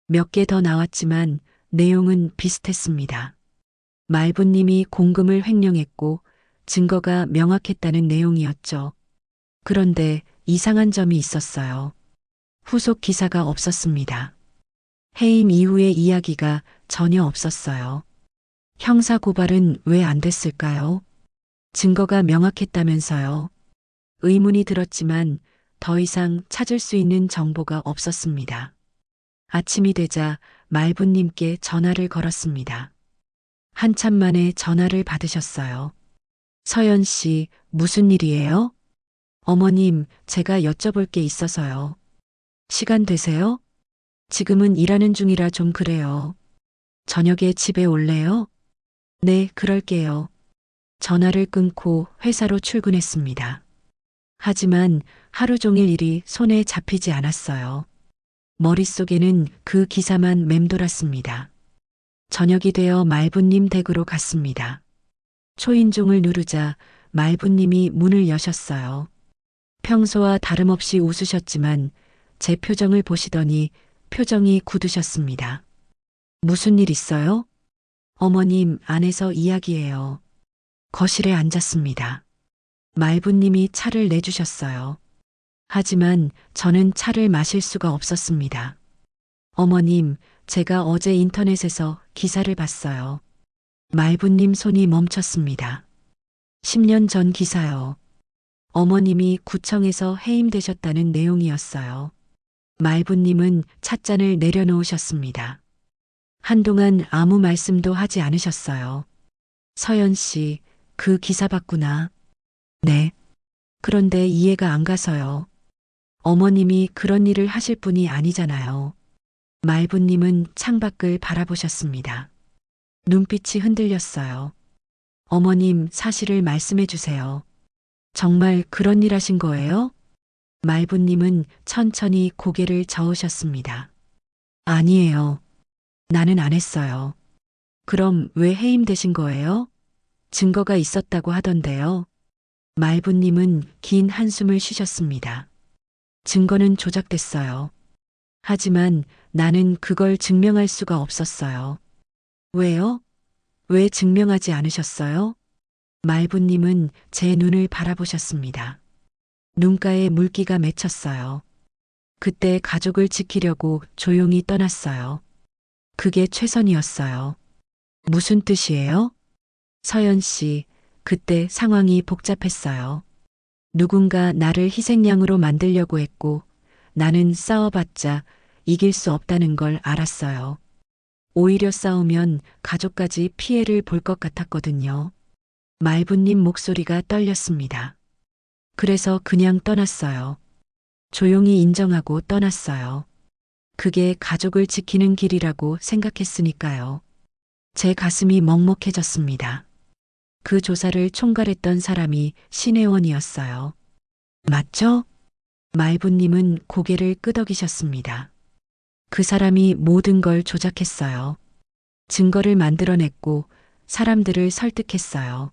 몇 개 더 나왔지만 내용은 비슷했습니다. 말부님이 공금을 횡령했고 증거가 명확했다는 내용이었죠. 그런데 이상한 점이 있었어요. 후속 기사가 없었습니다. 해임 이후의 이야기가 전혀 없었어요. 형사 고발은 왜 안 됐을까요? 증거가 명확했다면서요. 의문이 들었지만 더 이상 찾을 수 있는 정보가 없었습니다. 아침이 되자 말부님께 전화를 걸었습니다. 한참 만에 전화를 받으셨어요. 서연 씨, 무슨 일이에요? 어머님, 제가 여쭤볼 게 있어서요. 시간 되세요? 지금은 일하는 중이라 좀 그래요. 저녁에 집에 올래요? 네, 그럴게요. 전화를 끊고 회사로 출근했습니다. 하지만 하루 종일 일이 손에 잡히지 않았어요. 머릿속에는 그 기사만 맴돌았습니다. 저녁이 되어 말부님 댁으로 갔습니다. 초인종을 누르자 말부님이 문을 여셨어요. 평소와 다름없이 웃으셨지만 제 표정을 보시더니 표정이 굳으셨습니다. 무슨 일 있어요? 어머님, 안에서 이야기해요. 거실에 앉았습니다. 말부님이 차를 내주셨어요. 하지만 저는 차를 마실 수가 없었습니다. 어머님, 제가 어제 인터넷에서 기사를 봤어요. 말부님 손이 멈췄습니다. 10년 전 기사요. 어머님이 구청에서 해임되셨다는 내용이었어요. 말부님은 찻잔을 내려놓으셨습니다. 한동안 아무 말씀도 하지 않으셨어요. 서연 씨, 그 기사 봤구나. 네. 그런데 이해가 안 가서요. 어머님이 그런 일을 하실 분이 아니잖아요. 말부님은 창밖을 바라보셨습니다. 눈빛이 흔들렸어요. 어머님, 사실을 말씀해 주세요. 정말 그런 일 하신 거예요? 말부님은 천천히 고개를 저으셨습니다. 아니에요. 나는 안 했어요. 그럼 왜 해임되신 거예요? 증거가 있었다고 하던데요. 말부님은 긴 한숨을 쉬셨습니다. 증거는 조작됐어요. 하지만 나는 그걸 증명할 수가 없었어요. 왜요? 왜 증명하지 않으셨어요? 말부님은 제 눈을 바라보셨습니다. 눈가에 물기가 맺혔어요. 그때 가족을 지키려고 조용히 떠났어요. 그게 최선이었어요. 무슨 뜻이에요? 서연 씨, 그때 상황이 복잡했어요. 누군가 나를 희생양으로 만들려고 했고 나는 싸워봤자 이길 수 없다는 걸 알았어요. 오히려 싸우면 가족까지 피해를 볼 것 같았거든요. 말부님 목소리가 떨렸습니다. 그래서 그냥 떠났어요. 조용히 인정하고 떠났어요. 그게 가족을 지키는 길이라고 생각했으니까요. 제 가슴이 먹먹해졌습니다. 그 조사를 총괄했던 사람이 신혜원이었어요. 맞죠? 말부님은 고개를 끄덕이셨습니다. 그 사람이 모든 걸 조작했어요. 증거를 만들어냈고 사람들을 설득했어요.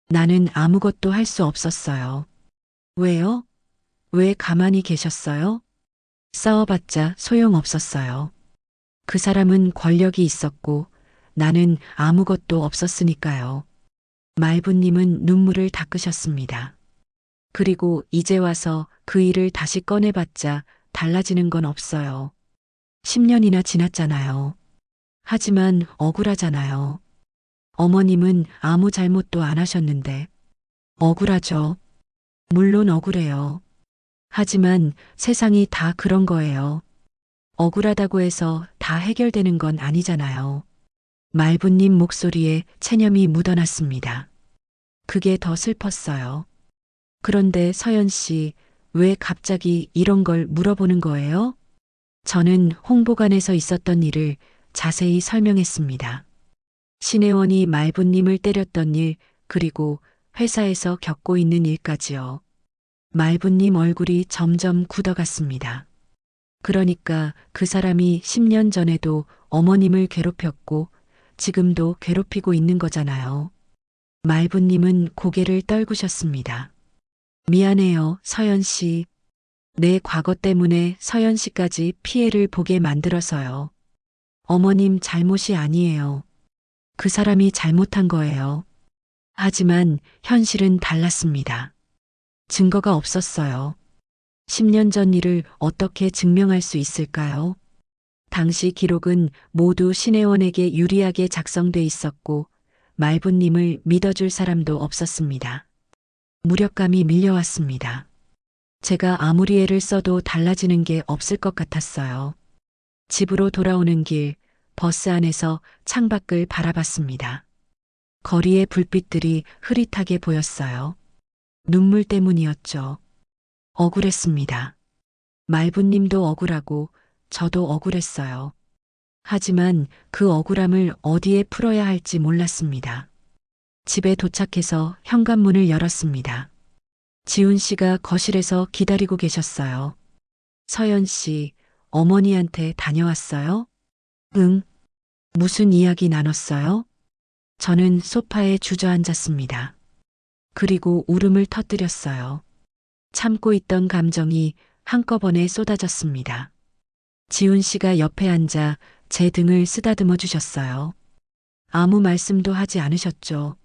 나는 아무것도 할 수 없었어요. 왜요? 왜 가만히 계셨어요? 싸워봤자 소용없었어요. 그 사람은 권력이 있었고 나는 아무것도 없었으니까요. 말부님은 눈물을 닦으셨습니다. 그리고 이제 와서 그 일을 다시 꺼내봤자 달라지는 건 없어요. 10년이나 지났잖아요. 하지만 억울하잖아요. 어머님은 아무 잘못도 안 하셨는데. 억울하죠. 물론 억울해요. 하지만 세상이 다 그런 거예요. 억울하다고 해서 다 해결되는 건 아니잖아요. 말부님 목소리에 체념이 묻어났습니다. 그게 더 슬펐어요. 그런데 서연 씨, 왜 갑자기 이런 걸 물어보는 거예요? 저는 홍보관에서 있었던 일을 자세히 설명했습니다. 신혜원이 말부님을 때렸던 일, 그리고 회사에서 겪고 있는 일까지요. 말부님 얼굴이 점점 굳어갔습니다. 그러니까 그 사람이 10년 전에도 어머님을 괴롭혔고 지금도 괴롭히고 있는 거잖아요. 말부님은 고개를 떨구셨습니다. 미안해요, 서연 씨. 내 과거 때문에 서연 씨까지 피해를 보게 만들어서요. 어머님 잘못이 아니에요. 그 사람이 잘못한 거예요. 하지만 현실은 달랐습니다. 증거가 없었어요. 10년 전 일을 어떻게 증명할 수 있을까요? 당시 기록은 모두 신혜원에게 유리하게 작성돼 있었고 말부님을 믿어줄 사람도 없었습니다. 무력감이 밀려왔습니다. 제가 아무리 애를 써도 달라지는 게 없을 것 같았어요. 집으로 돌아오는 길, 버스 안에서 창밖을 바라봤습니다. 거리의 불빛들이 흐릿하게 보였어요. 눈물 때문이었죠. 억울했습니다. 말부님도 억울하고 저도 억울했어요. 하지만 그 억울함을 어디에 풀어야 할지 몰랐습니다. 집에 도착해서 현관문을 열었습니다. 지훈 씨가 거실에서 기다리고 계셨어요. 서연 씨, 어머니한테 다녀왔어요? 응. 무슨 이야기 나눴어요? 저는 소파에 주저앉았습니다. 그리고 울음을 터뜨렸어요. 참고 있던 감정이 한꺼번에 쏟아졌습니다. 지훈 씨가 옆에 앉아 제 등을 쓰다듬어 주셨어요. 아무 말씀도 하지 않으셨죠.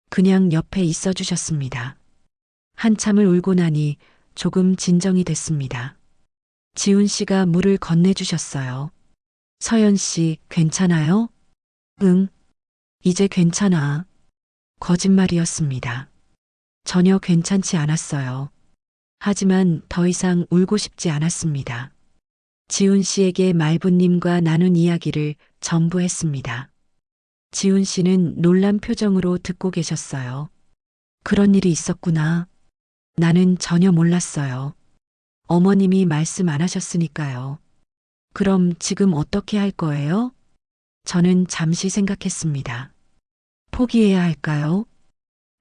그냥 옆에 있어 주셨습니다. 한참을 울고 나니 조금 진정이 됐습니다. 지훈 씨가 물을 건네 주셨어요. 서연 씨, 괜찮아요? 응, 이제 괜찮아. 거짓말이었습니다. 전혀 괜찮지 않았어요. 하지만 더 이상 울고 싶지 않았습니다. 지훈 씨에게 말부님과 나눈 이야기를 전부 했습니다. 지훈 씨는 놀란 표정으로 듣고 계셨어요. 그런 일이 있었구나. 나는 전혀 몰랐어요. 어머님이 말씀 안 하셨으니까요. 그럼 지금 어떻게 할 거예요? 저는 잠시 생각했습니다. 포기해야 할까요?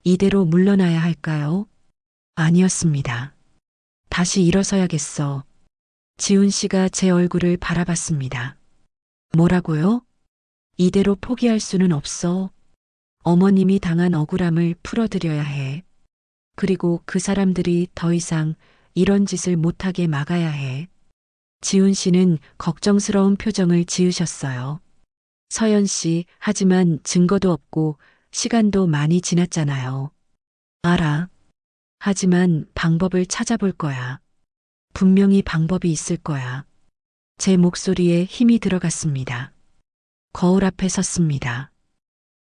이대로 물러나야 할까요? 아니었습니다. 다시 일어서야겠어. 지훈 씨가 제 얼굴을 바라봤습니다. 뭐라고요? 이대로 포기할 수는 없어. 어머님이 당한 억울함을 풀어드려야 해. 그리고 그 사람들이 더 이상 이런 짓을 못하게 막아야 해. 지훈 씨는 걱정스러운 표정을 지으셨어요. 서연 씨, 하지만 증거도 없고 시간도 많이 지났잖아요. 알아. 하지만 방법을 찾아볼 거야. 분명히 방법이 있을 거야. 제 목소리에 힘이 들어갔습니다. 거울 앞에 섰습니다.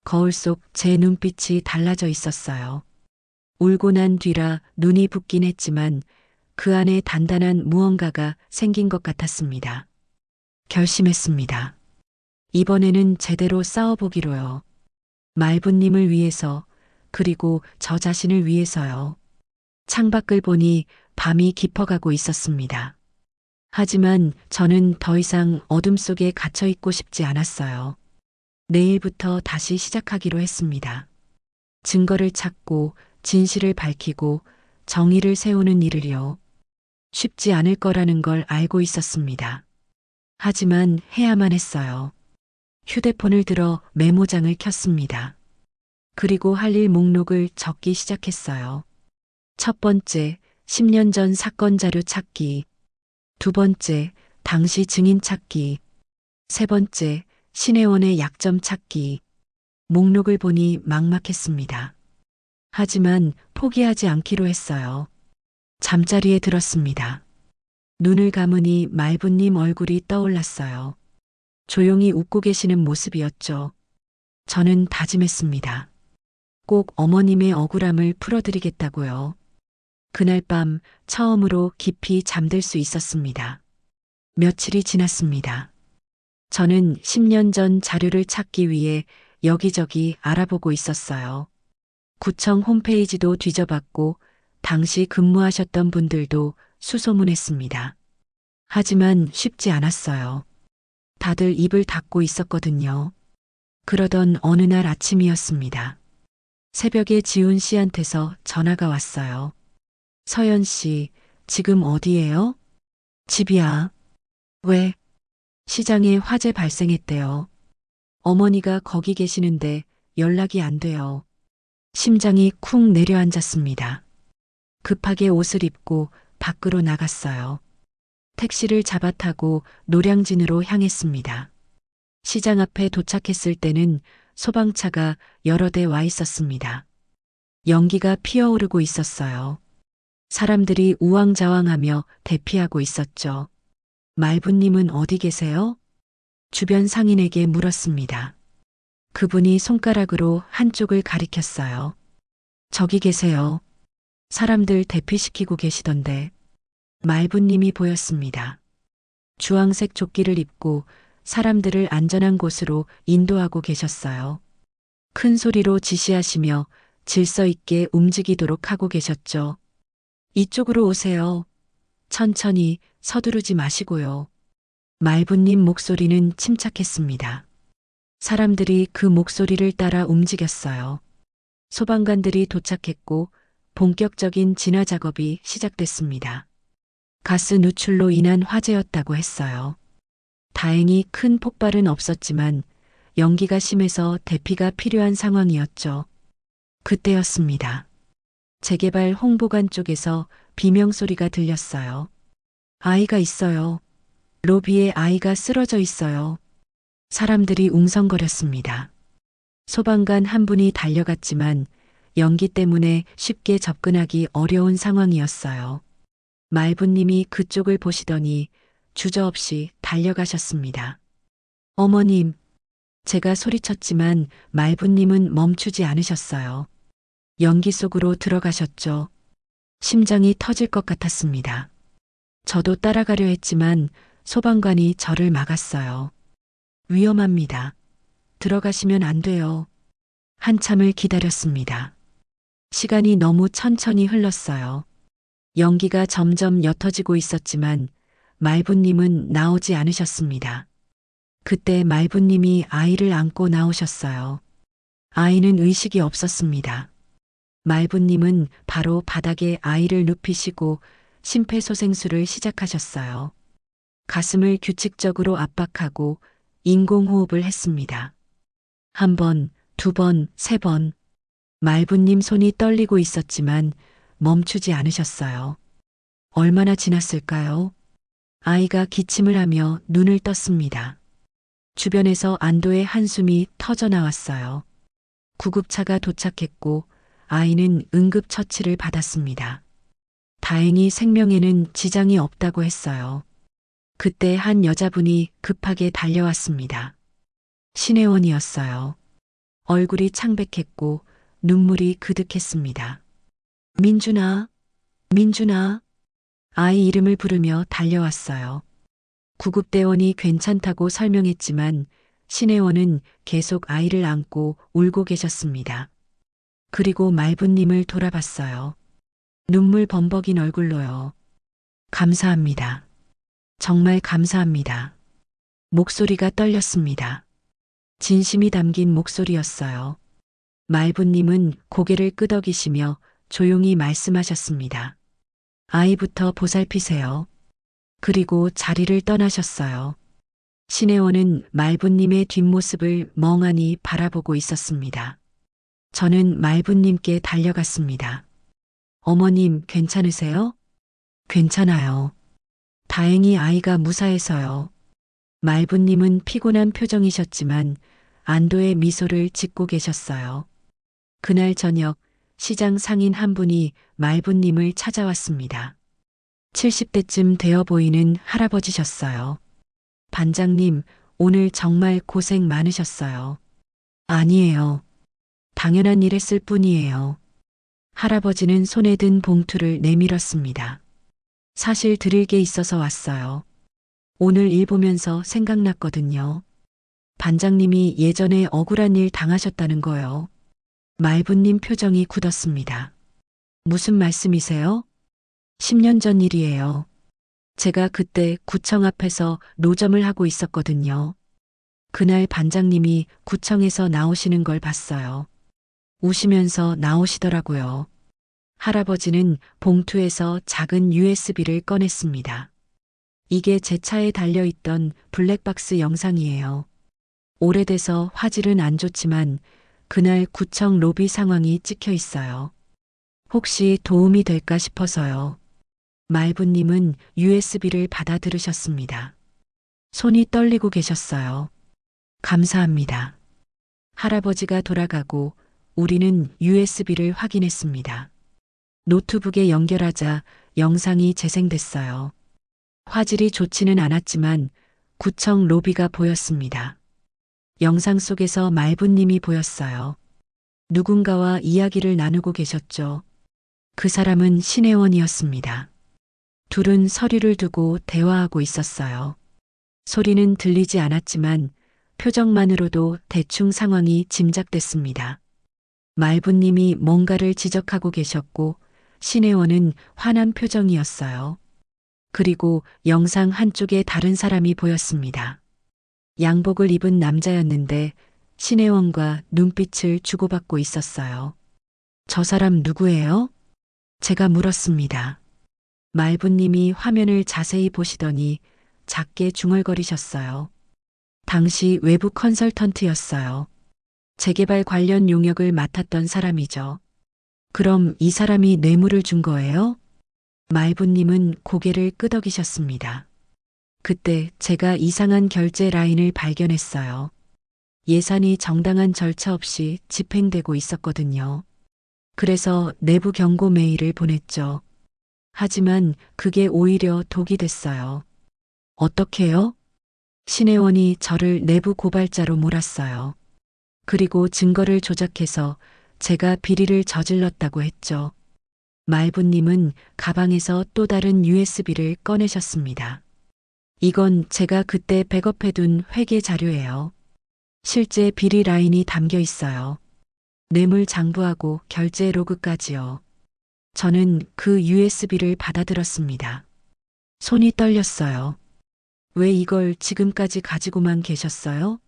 거울 속 제 눈빛이 달라져 있었어요. 울고 난 뒤라 눈이 붓긴 했지만 그 안에 단단한 무언가가 생긴 것 같았습니다. 결심했습니다. 이번에는 제대로 싸워보기로요. 말부님을 위해서, 그리고 저 자신을 위해서요. 창밖을 보니 밤이 깊어가고 있었습니다. 하지만 저는 더 이상 어둠 속에 갇혀 있고 싶지 않았어요. 내일부터 다시 시작하기로 했습니다. 증거를 찾고 진실을 밝히고 정의를 세우는 일을요. 쉽지 않을 거라는 걸 알고 있었습니다. 하지만 해야만 했어요. 휴대폰을 들어 메모장을 켰습니다. 그리고 할 일 목록을 적기 시작했어요. 첫 번째, 10년 전 사건 자료 찾기. 두 번째, 당시 증인 찾기. 세 번째, 신혜원의 약점 찾기. 목록을 보니 막막했습니다. 하지만 포기하지 않기로 했어요. 잠자리에 들었습니다. 눈을 감으니 말부님 얼굴이 떠올랐어요. 조용히 웃고 계시는 모습이었죠. 저는 다짐했습니다. 꼭 어머님의 억울함을 풀어드리겠다고요. 그날 밤 처음으로 깊이 잠들 수 있었습니다. 며칠이 지났습니다. 저는 10년 전 자료를 찾기 위해 여기저기 알아보고 있었어요. 구청 홈페이지도 뒤져봤고 당시 근무하셨던 분들도 수소문했습니다. 하지만 쉽지 않았어요. 다들 입을 닫고 있었거든요. 그러던 어느 날 아침이었습니다. 새벽에 지훈 씨한테서 전화가 왔어요. 서연 씨, 지금 어디예요? 집이야. 왜? 시장에 화재 발생했대요. 어머니가 거기 계시는데 연락이 안 돼요. 심장이 쿵 내려앉았습니다. 급하게 옷을 입고 밖으로 나갔어요. 택시를 잡아 타고 노량진으로 향했습니다. 시장 앞에 도착했을 때는 소방차가 여러 대 와 있었습니다. 연기가 피어오르고 있었어요. 사람들이 우왕좌왕하며 대피하고 있었죠. 말부님은 어디 계세요? 주변 상인에게 물었습니다. 그분이 손가락으로 한쪽을 가리켰어요. 저기 계세요. 사람들 대피시키고 계시던데. 말부님이 보였습니다. 주황색 조끼를 입고 사람들을 안전한 곳으로 인도하고 계셨어요. 큰 소리로 지시하시며 질서 있게 움직이도록 하고 계셨죠. 이쪽으로 오세요. 천천히 서두르지 마시고요. 말부님 목소리는 침착했습니다. 사람들이 그 목소리를 따라 움직였어요. 소방관들이 도착했고 본격적인 진화 작업이 시작됐습니다. 가스 누출로 인한 화재였다고 했어요. 다행히 큰 폭발은 없었지만 연기가 심해서 대피가 필요한 상황이었죠. 그때였습니다. 재개발 홍보관 쪽에서 비명소리가 들렸어요. 아이가 있어요. 로비에 아이가 쓰러져 있어요. 사람들이 웅성거렸습니다. 소방관 한 분이 달려갔지만 연기 때문에 쉽게 접근하기 어려운 상황이었어요. 말부님이 그쪽을 보시더니 주저없이 달려가셨습니다. 어머님, 제가 소리쳤지만 말부님은 멈추지 않으셨어요. 연기 속으로 들어가셨죠. 심장이 터질 것 같았습니다. 저도 따라가려 했지만 소방관이 저를 막았어요. 위험합니다. 들어가시면 안 돼요. 한참을 기다렸습니다. 시간이 너무 천천히 흘렀어요. 연기가 점점 옅어지고 있었지만 말부님은 나오지 않으셨습니다. 그때 말부님이 아이를 안고 나오셨어요. 아이는 의식이 없었습니다. 말부님은 바로 바닥에 아이를 눕히시고 심폐소생술을 시작하셨어요. 가슴을 규칙적으로 압박하고 인공호흡을 했습니다. 한 번, 두 번, 세 번. 말부님 손이 떨리고 있었지만 멈추지 않으셨어요. 얼마나 지났을까요? 아이가 기침을 하며 눈을 떴습니다. 주변에서 안도의 한숨이 터져 나왔어요. 구급차가 도착했고 아이는 응급처치를 받았습니다. 다행히 생명에는 지장이 없다고 했어요. 그때 한 여자분이 급하게 달려왔습니다. 신혜원이었어요. 얼굴이 창백했고 눈물이 그득했습니다. 민준아, 민준아. 아이 이름을 부르며 달려왔어요. 구급대원이 괜찮다고 설명했지만 신혜원은 계속 아이를 안고 울고 계셨습니다. 그리고 말부님을 돌아봤어요. 눈물 범벅인 얼굴로요. 감사합니다. 정말 감사합니다. 목소리가 떨렸습니다. 진심이 담긴 목소리였어요. 말부님은 고개를 끄덕이시며 조용히 말씀하셨습니다. 아이부터 보살피세요. 그리고 자리를 떠나셨어요. 신혜원은 말부님의 뒷모습을 멍하니 바라보고 있었습니다. 저는 말부님께 달려갔습니다. 어머님, 괜찮으세요? 괜찮아요. 다행히 아이가 무사해서요. 말부님은 피곤한 표정이셨지만 안도의 미소를 짓고 계셨어요. 그날 저녁 시장 상인 한 분이 말부님을 찾아왔습니다. 70대쯤 되어 보이는 할아버지셨어요. 반장님, 오늘 정말 고생 많으셨어요. 아니에요. 당연한 일 했을 뿐이에요. 할아버지는 손에 든 봉투를 내밀었습니다. 사실 드릴 게 있어서 왔어요. 오늘 일 보면서 생각났거든요. 반장님이 예전에 억울한 일 당하셨다는 거요. 말부님 표정이 굳었습니다. 무슨 말씀이세요? 10년 전 일이에요. 제가 그때 구청 앞에서 노점을 하고 있었거든요. 그날 반장님이 구청에서 나오시는 걸 봤어요. 우시면서 나오시더라고요. 할아버지는 봉투에서 작은 USB를 꺼냈습니다. 이게 제 차에 달려있던 블랙박스 영상이에요. 오래돼서 화질은 안 좋지만 그날 구청 로비 상황이 찍혀 있어요. 혹시 도움이 될까 싶어서요. 말부님은 USB를 받아 들으셨습니다. 손이 떨리고 계셨어요. 감사합니다. 할아버지가 돌아가고 우리는 USB를 확인했습니다. 노트북에 연결하자 영상이 재생됐어요. 화질이 좋지는 않았지만 구청 로비가 보였습니다. 영상 속에서 말부님이 보였어요. 누군가와 이야기를 나누고 계셨죠. 그 사람은 신혜원이었습니다. 둘은 서류를 두고 대화하고 있었어요. 소리는 들리지 않았지만 표정만으로도 대충 상황이 짐작됐습니다. 말부님이 뭔가를 지적하고 계셨고 신혜원은 화난 표정이었어요. 그리고 영상 한쪽에 다른 사람이 보였습니다. 양복을 입은 남자였는데 신혜원과 눈빛을 주고받고 있었어요. 저 사람 누구예요? 제가 물었습니다. 말부님이 화면을 자세히 보시더니 작게 중얼거리셨어요. 당시 외부 컨설턴트였어요. 재개발 관련 용역을 맡았던 사람이죠. 그럼 이 사람이 뇌물을 준 거예요? 말부님은 고개를 끄덕이셨습니다. 그때 제가 이상한 결제 라인을 발견했어요. 예산이 정당한 절차 없이 집행되고 있었거든요. 그래서 내부 경고 메일을 보냈죠. 하지만 그게 오히려 독이 됐어요. 어떻게요? 신혜원이 저를 내부 고발자로 몰았어요. 그리고 증거를 조작해서 제가 비리를 저질렀다고 했죠. 말부님은 가방에서 또 다른 USB를 꺼내셨습니다. 이건 제가 그때 백업해둔 회계 자료예요. 실제 비리 라인이 담겨 있어요. 뇌물 장부하고 결제 로그까지요. 저는 그 USB를 받아들었습니다. 손이 떨렸어요. 왜 이걸 지금까지 가지고만 계셨어요?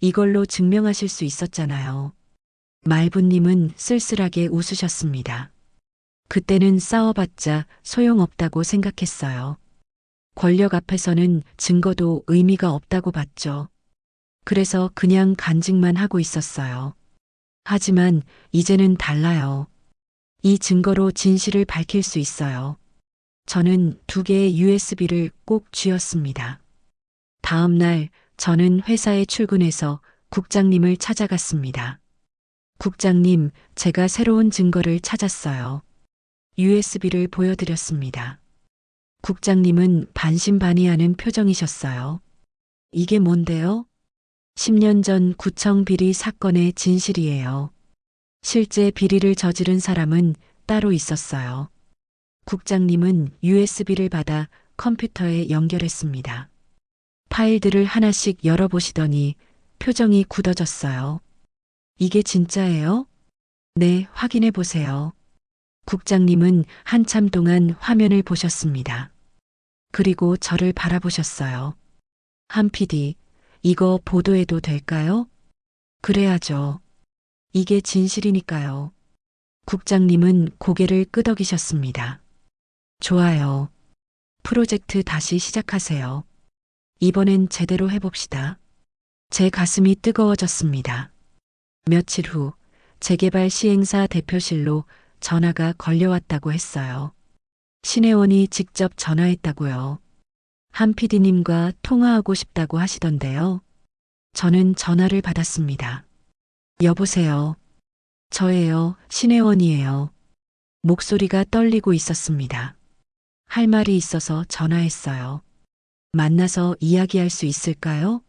이걸로 증명하실 수 있었잖아요. 말부님은 쓸쓸하게 웃으셨습니다. 그때는 싸워봤자 소용없다고 생각했어요. 권력 앞에서는 증거도 의미가 없다고 봤죠. 그래서 그냥 간직만 하고 있었어요. 하지만 이제는 달라요. 이 증거로 진실을 밝힐 수 있어요. 저는 2개의 USB를 꼭 쥐었습니다. 다음 날 저는 회사에 출근해서 국장님을 찾아갔습니다. 국장님, 제가 새로운 증거를 찾았어요. USB를 보여드렸습니다. 국장님은 반신반의하는 표정이셨어요. 이게 뭔데요? 10년 전 구청 비리 사건의 진실이에요. 실제 비리를 저지른 사람은 따로 있었어요. 국장님은 USB를 받아 컴퓨터에 연결했습니다. 파일들을 하나씩 열어보시더니 표정이 굳어졌어요. 이게 진짜예요? 네, 확인해 보세요. 국장님은 한참 동안 화면을 보셨습니다. 그리고 저를 바라보셨어요. 한 PD, 이거 보도해도 될까요? 그래야죠. 이게 진실이니까요. 국장님은 고개를 끄덕이셨습니다. 좋아요. 프로젝트 다시 시작하세요. 이번엔 제대로 해봅시다. 제 가슴이 뜨거워졌습니다. 며칠 후 재개발 시행사 대표실로 전화가 걸려왔다고 했어요. 신혜원이 직접 전화했다고요. 한 PD님과 통화하고 싶다고 하시던데요. 저는 전화를 받았습니다. 여보세요. 저예요. 신혜원이에요. 목소리가 떨리고 있었습니다. 할 말이 있어서 전화했어요. 만나서 이야기할 수 있을까요?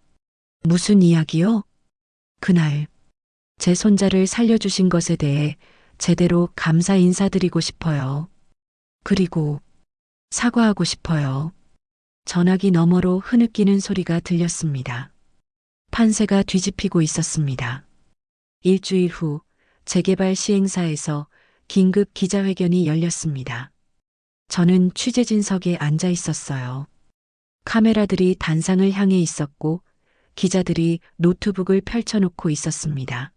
무슨 이야기요? 그날 제 손자를 살려주신 것에 대해 제대로 감사 인사드리고 싶어요. 그리고 사과하고 싶어요. 전화기 너머로 흐느끼는 소리가 들렸습니다. 판세가 뒤집히고 있었습니다. 일주일 후 재개발 시행사에서 긴급 기자회견이 열렸습니다. 저는 취재진석에 앉아 있었어요. 카메라들이 단상을 향해 있었고 기자들이 노트북을 펼쳐놓고 있었습니다.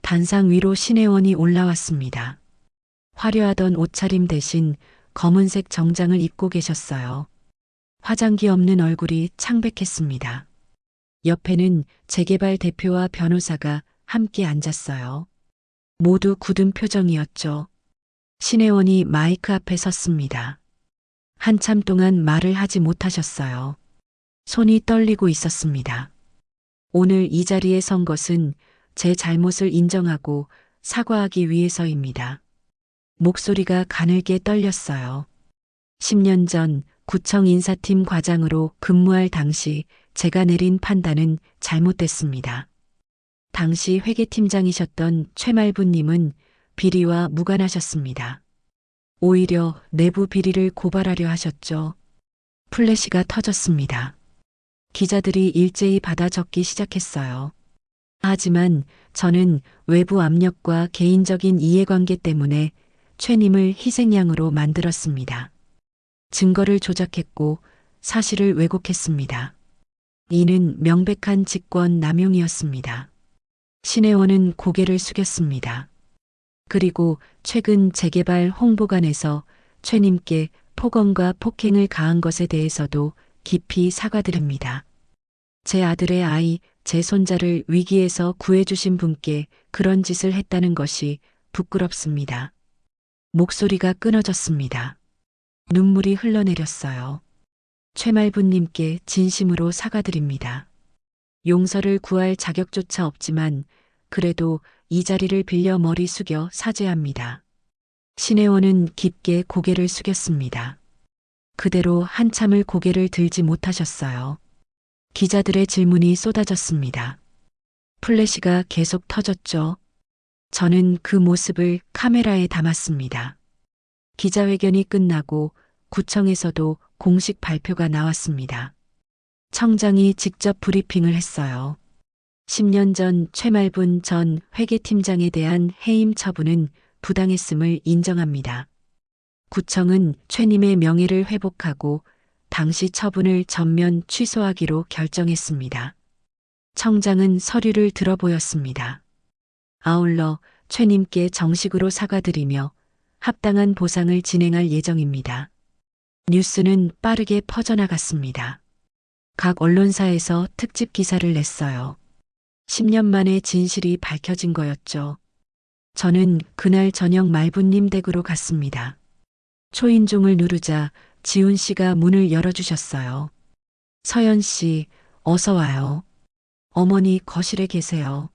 단상 위로 신혜원이 올라왔습니다. 화려하던 옷차림 대신 검은색 정장을 입고 계셨어요. 화장기 없는 얼굴이 창백했습니다. 옆에는 재개발 대표와 변호사가 함께 앉았어요. 모두 굳은 표정이었죠. 신혜원이 마이크 앞에 섰습니다. 한참 동안 말을 하지 못하셨어요. 손이 떨리고 있었습니다. 오늘 이 자리에 선 것은 제 잘못을 인정하고 사과하기 위해서입니다. 목소리가 가늘게 떨렸어요. 10년 전 구청 인사팀 과장으로 근무할 당시 제가 내린 판단은 잘못됐습니다. 당시 회계팀장이셨던 최말부님은 비리와 무관하셨습니다. 오히려 내부 비리를 고발하려 하셨죠. 플래시가 터졌습니다. 기자들이 일제히 받아 적기 시작했어요. 하지만 저는 외부 압력과 개인적인 이해관계 때문에 최님을 희생양으로 만들었습니다. 증거를 조작했고 사실을 왜곡했습니다. 이는 명백한 직권 남용이었습니다. 신혜원은 고개를 숙였습니다. 그리고 최근 재개발 홍보관에서 최님께 폭언과 폭행을 가한 것에 대해서도 깊이 사과드립니다. 제 아들의 아이, 제 손자를 위기에서 구해주신 분께 그런 짓을 했다는 것이 부끄럽습니다. 목소리가 끊어졌습니다. 눈물이 흘러내렸어요. 최말부님께 진심으로 사과드립니다. 용서를 구할 자격조차 없지만 그래도 이 자리를 빌려 머리 숙여 사죄합니다. 신혜원은 깊게 고개를 숙였습니다. 그대로 한참을 고개를 들지 못하셨어요. 기자들의 질문이 쏟아졌습니다. 플래시가 계속 터졌죠. 저는 그 모습을 카메라에 담았습니다. 기자회견이 끝나고 구청에서도 공식 발표가 나왔습니다. 청장이 직접 브리핑을 했어요. 10년 전 최말분 전 회계팀장에 대한 해임 처분은 부당했음을 인정합니다. 구청은 최님의 명예를 회복하고 당시 처분을 전면 취소하기로 결정했습니다. 청장은 서류를 들어보였습니다. 아울러 최님께 정식으로 사과드리며 합당한 보상을 진행할 예정입니다. 뉴스는 빠르게 퍼져나갔습니다. 각 언론사에서 특집 기사를 냈어요. 10년 만에 진실이 밝혀진 거였죠. 저는 그날 저녁 말부님 댁으로 갔습니다. 초인종을 누르자 지훈 씨가 문을 열어주셨어요. 서연 씨, 어서 와요. 어머니 거실에 계세요.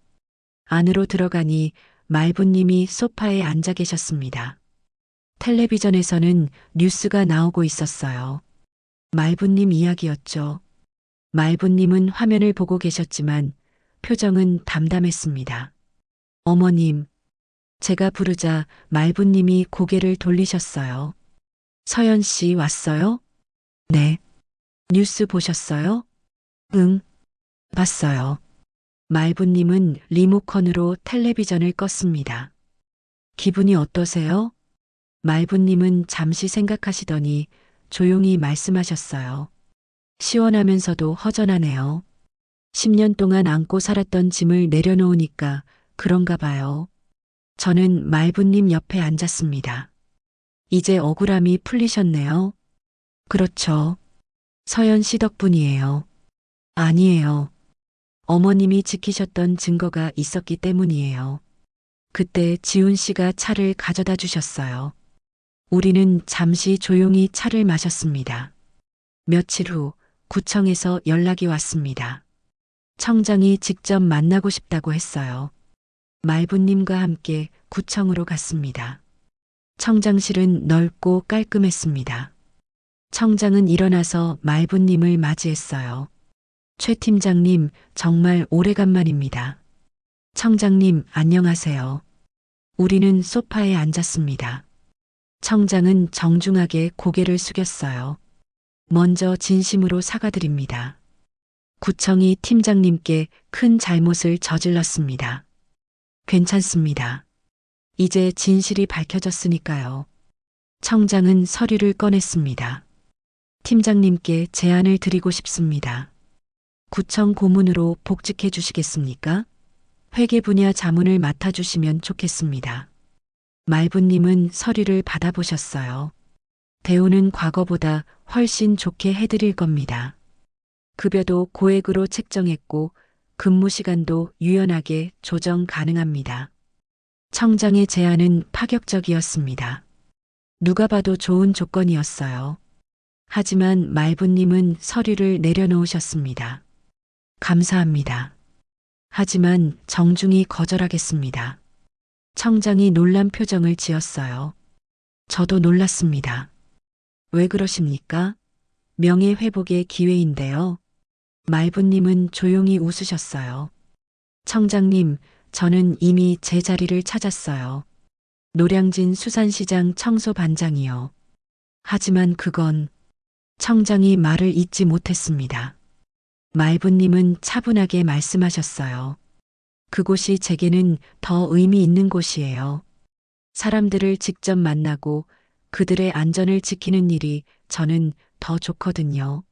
안으로 들어가니 말부님이 소파에 앉아 계셨습니다. 텔레비전에서는 뉴스가 나오고 있었어요. 말부님 이야기였죠. 말부님은 화면을 보고 계셨지만 표정은 담담했습니다. 어머님, 제가 부르자 말부님이 고개를 돌리셨어요. 서연 씨 왔어요? 네. 뉴스 보셨어요? 응, 봤어요. 말부님은 리모컨으로 텔레비전을 껐습니다. 기분이 어떠세요? 말부님은 잠시 생각하시더니 조용히 말씀하셨어요. 시원하면서도 허전하네요. 10년 동안 안고 살았던 짐을 내려놓으니까 그런가 봐요. 저는 말부님 옆에 앉았습니다. 이제 억울함이 풀리셨네요. 그렇죠. 서연 씨 덕분이에요. 아니에요. 어머님이 지키셨던 증거가 있었기 때문이에요. 그때 지훈 씨가 차를 가져다 주셨어요. 우리는 잠시 조용히 차를 마셨습니다. 며칠 후 구청에서 연락이 왔습니다. 청장이 직접 만나고 싶다고 했어요. 말부님과 함께 구청으로 갔습니다. 청장실은 넓고 깔끔했습니다. 청장은 일어나서 말부님을 맞이했어요. 최 팀장님, 정말 오래간만입니다. 청장님, 안녕하세요. 우리는 소파에 앉았습니다. 청장은 정중하게 고개를 숙였어요. 먼저 진심으로 사과드립니다. 구청이 팀장님께 큰 잘못을 저질렀습니다. 괜찮습니다. 이제 진실이 밝혀졌으니까요. 청장은 서류를 꺼냈습니다. 팀장님께 제안을 드리고 싶습니다. 구청 고문으로 복직해 주시겠습니까? 회계 분야 자문을 맡아주시면 좋겠습니다. 말부님은 서류를 받아보셨어요. 대우는 과거보다 훨씬 좋게 해드릴 겁니다. 급여도 고액으로 책정했고 근무 시간도 유연하게 조정 가능합니다. 청장의 제안은 파격적이었습니다. 누가 봐도 좋은 조건이었어요. 하지만 말부님은 서류를 내려놓으셨습니다. 감사합니다. 하지만 정중히 거절하겠습니다. 청장이 놀란 표정을 지었어요. 저도 놀랐습니다. 왜 그러십니까? 명예회복의 기회인데요. 말부님은 조용히 웃으셨어요. 청장님, 저는 이미 제 자리를 찾았어요. 노량진 수산시장 청소반장이요. 하지만 그건 청장이 말을 잇지 못했습니다. 말부님은 차분하게 말씀하셨어요. 그곳이 제게는 더 의미 있는 곳이에요. 사람들을 직접 만나고 그들의 안전을 지키는 일이 저는 더 좋거든요.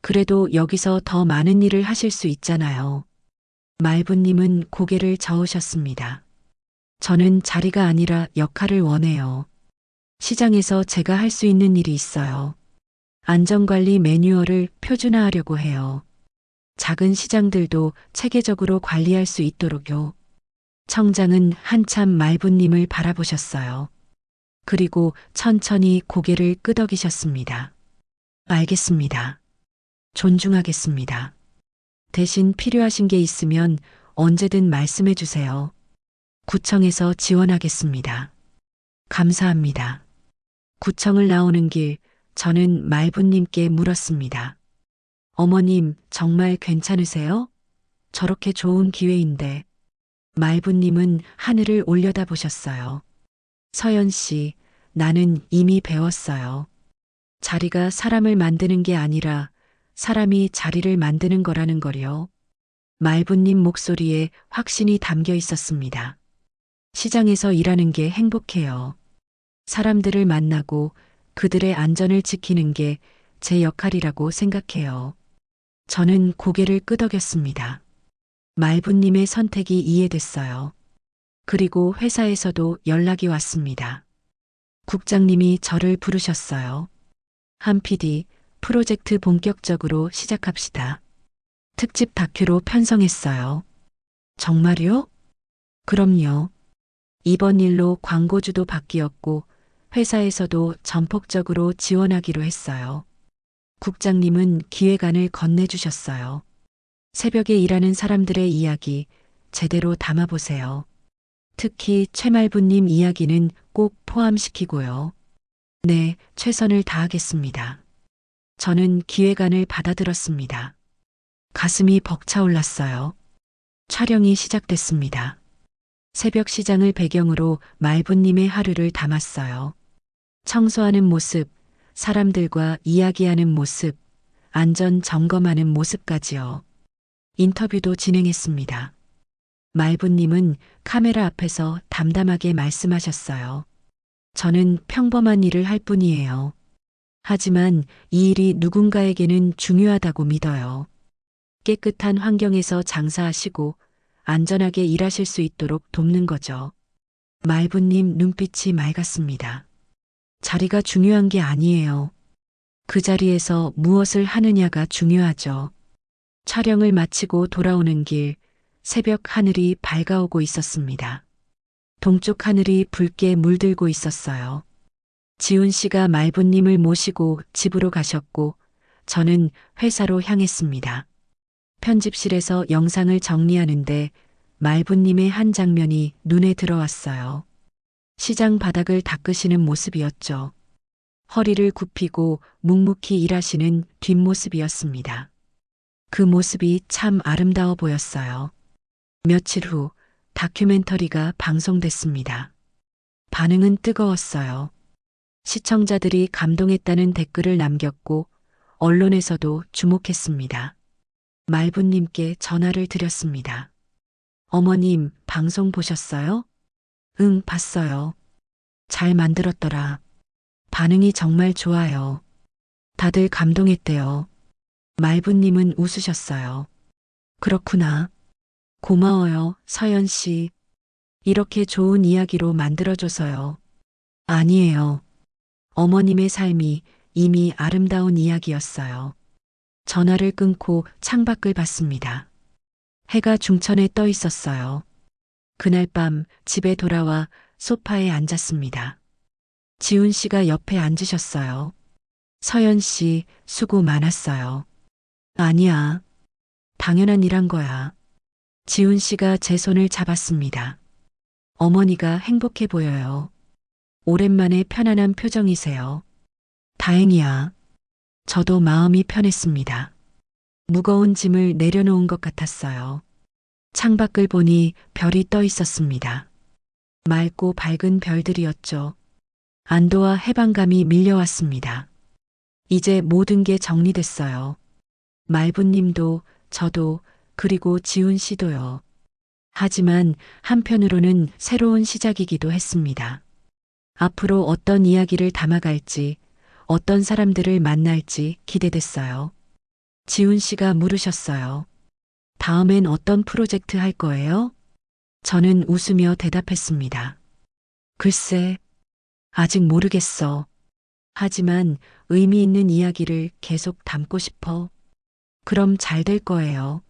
그래도 여기서 더 많은 일을 하실 수 있잖아요. 말부님은 고개를 저으셨습니다. 저는 자리가 아니라 역할을 원해요. 시장에서 제가 할 수 있는 일이 있어요. 안전관리 매뉴얼을 표준화하려고 해요. 작은 시장들도 체계적으로 관리할 수 있도록요. 청장은 한참 말부님을 바라보셨어요. 그리고 천천히 고개를 끄덕이셨습니다. 알겠습니다. 존중하겠습니다. 대신 필요하신 게 있으면 언제든 말씀해 주세요. 구청에서 지원하겠습니다. 감사합니다. 구청을 나오는 길, 저는 말부님께 물었습니다. 어머님, 정말 괜찮으세요? 저렇게 좋은 기회인데. 말부님은 하늘을 올려다보셨어요. 서연 씨, 나는 이미 배웠어요. 자리가 사람을 만드는 게 아니라 사람이 자리를 만드는 거라는 거요. 말부님 목소리에 확신이 담겨 있었습니다. 시장에서 일하는 게 행복해요. 사람들을 만나고 그들의 안전을 지키는 게 제 역할이라고 생각해요. 저는 고개를 끄덕였습니다. 말부님의 선택이 이해됐어요. 그리고 회사에서도 연락이 왔습니다. 국장님이 저를 부르셨어요. 한 PD, 프로젝트 본격적으로 시작합시다. 특집 다큐로 편성했어요. 정말요? 그럼요. 이번 일로 광고주도 바뀌었고 회사에서도 전폭적으로 지원하기로 했어요. 국장님은 기획안을 건네주셨어요. 새벽에 일하는 사람들의 이야기 제대로 담아보세요. 특히 최말부님 이야기는 꼭 포함시키고요. 네, 최선을 다하겠습니다. 저는 기획안을 받아들었습니다. 가슴이 벅차올랐어요. 촬영이 시작됐습니다. 새벽 시장을 배경으로 말부님의 하루를 담았어요. 청소하는 모습, 사람들과 이야기하는 모습, 안전 점검하는 모습까지요. 인터뷰도 진행했습니다. 말부님은 카메라 앞에서 담담하게 말씀하셨어요. 저는 평범한 일을 할 뿐이에요. 하지만 이 일이 누군가에게는 중요하다고 믿어요. 깨끗한 환경에서 장사하시고 안전하게 일하실 수 있도록 돕는 거죠. 말부님 눈빛이 맑았습니다. 자리가 중요한 게 아니에요. 그 자리에서 무엇을 하느냐가 중요하죠. 촬영을 마치고 돌아오는 길, 새벽 하늘이 밝아오고 있었습니다. 동쪽 하늘이 붉게 물들고 있었어요. 지훈 씨가 말부님을 모시고 집으로 가셨고, 저는 회사로 향했습니다. 편집실에서 영상을 정리하는데 말부님의 한 장면이 눈에 들어왔어요. 시장 바닥을 닦으시는 모습이었죠. 허리를 굽히고 묵묵히 일하시는 뒷모습이었습니다. 그 모습이 참 아름다워 보였어요. 며칠 후 다큐멘터리가 방송됐습니다. 반응은 뜨거웠어요. 시청자들이 감동했다는 댓글을 남겼고 언론에서도 주목했습니다. 말부님께 전화를 드렸습니다. 어머님, 방송 보셨어요? 응, 봤어요. 잘 만들었더라. 반응이 정말 좋아요. 다들 감동했대요. 말부님은 웃으셨어요. 그렇구나. 고마워요, 서연 씨. 이렇게 좋은 이야기로 만들어줘서요. 아니에요. 어머님의 삶이 이미 아름다운 이야기였어요. 전화를 끊고 창밖을 봤습니다. 해가 중천에 떠 있었어요. 그날 밤 집에 돌아와 소파에 앉았습니다. 지훈 씨가 옆에 앉으셨어요. 서연 씨, 수고 많았어요. 아니야. 당연한 일한 거야. 지훈 씨가 제 손을 잡았습니다. 어머니가 행복해 보여요. 오랜만에 편안한 표정이세요. 다행이야. 저도 마음이 편했습니다. 무거운 짐을 내려놓은 것 같았어요. 창밖을 보니 별이 떠 있었습니다. 맑고 밝은 별들이었죠. 안도와 해방감이 밀려왔습니다. 이제 모든 게 정리됐어요. 말부님도 저도 그리고 지훈 씨도요. 하지만 한편으로는 새로운 시작이기도 했습니다. 앞으로 어떤 이야기를 담아갈지, 어떤 사람들을 만날지 기대됐어요. 지훈 씨가 물으셨어요. 다음엔 어떤 프로젝트 할 거예요? 저는 웃으며 대답했습니다. 글쎄, 아직 모르겠어. 하지만 의미 있는 이야기를 계속 담고 싶어. 그럼 잘 될 거예요.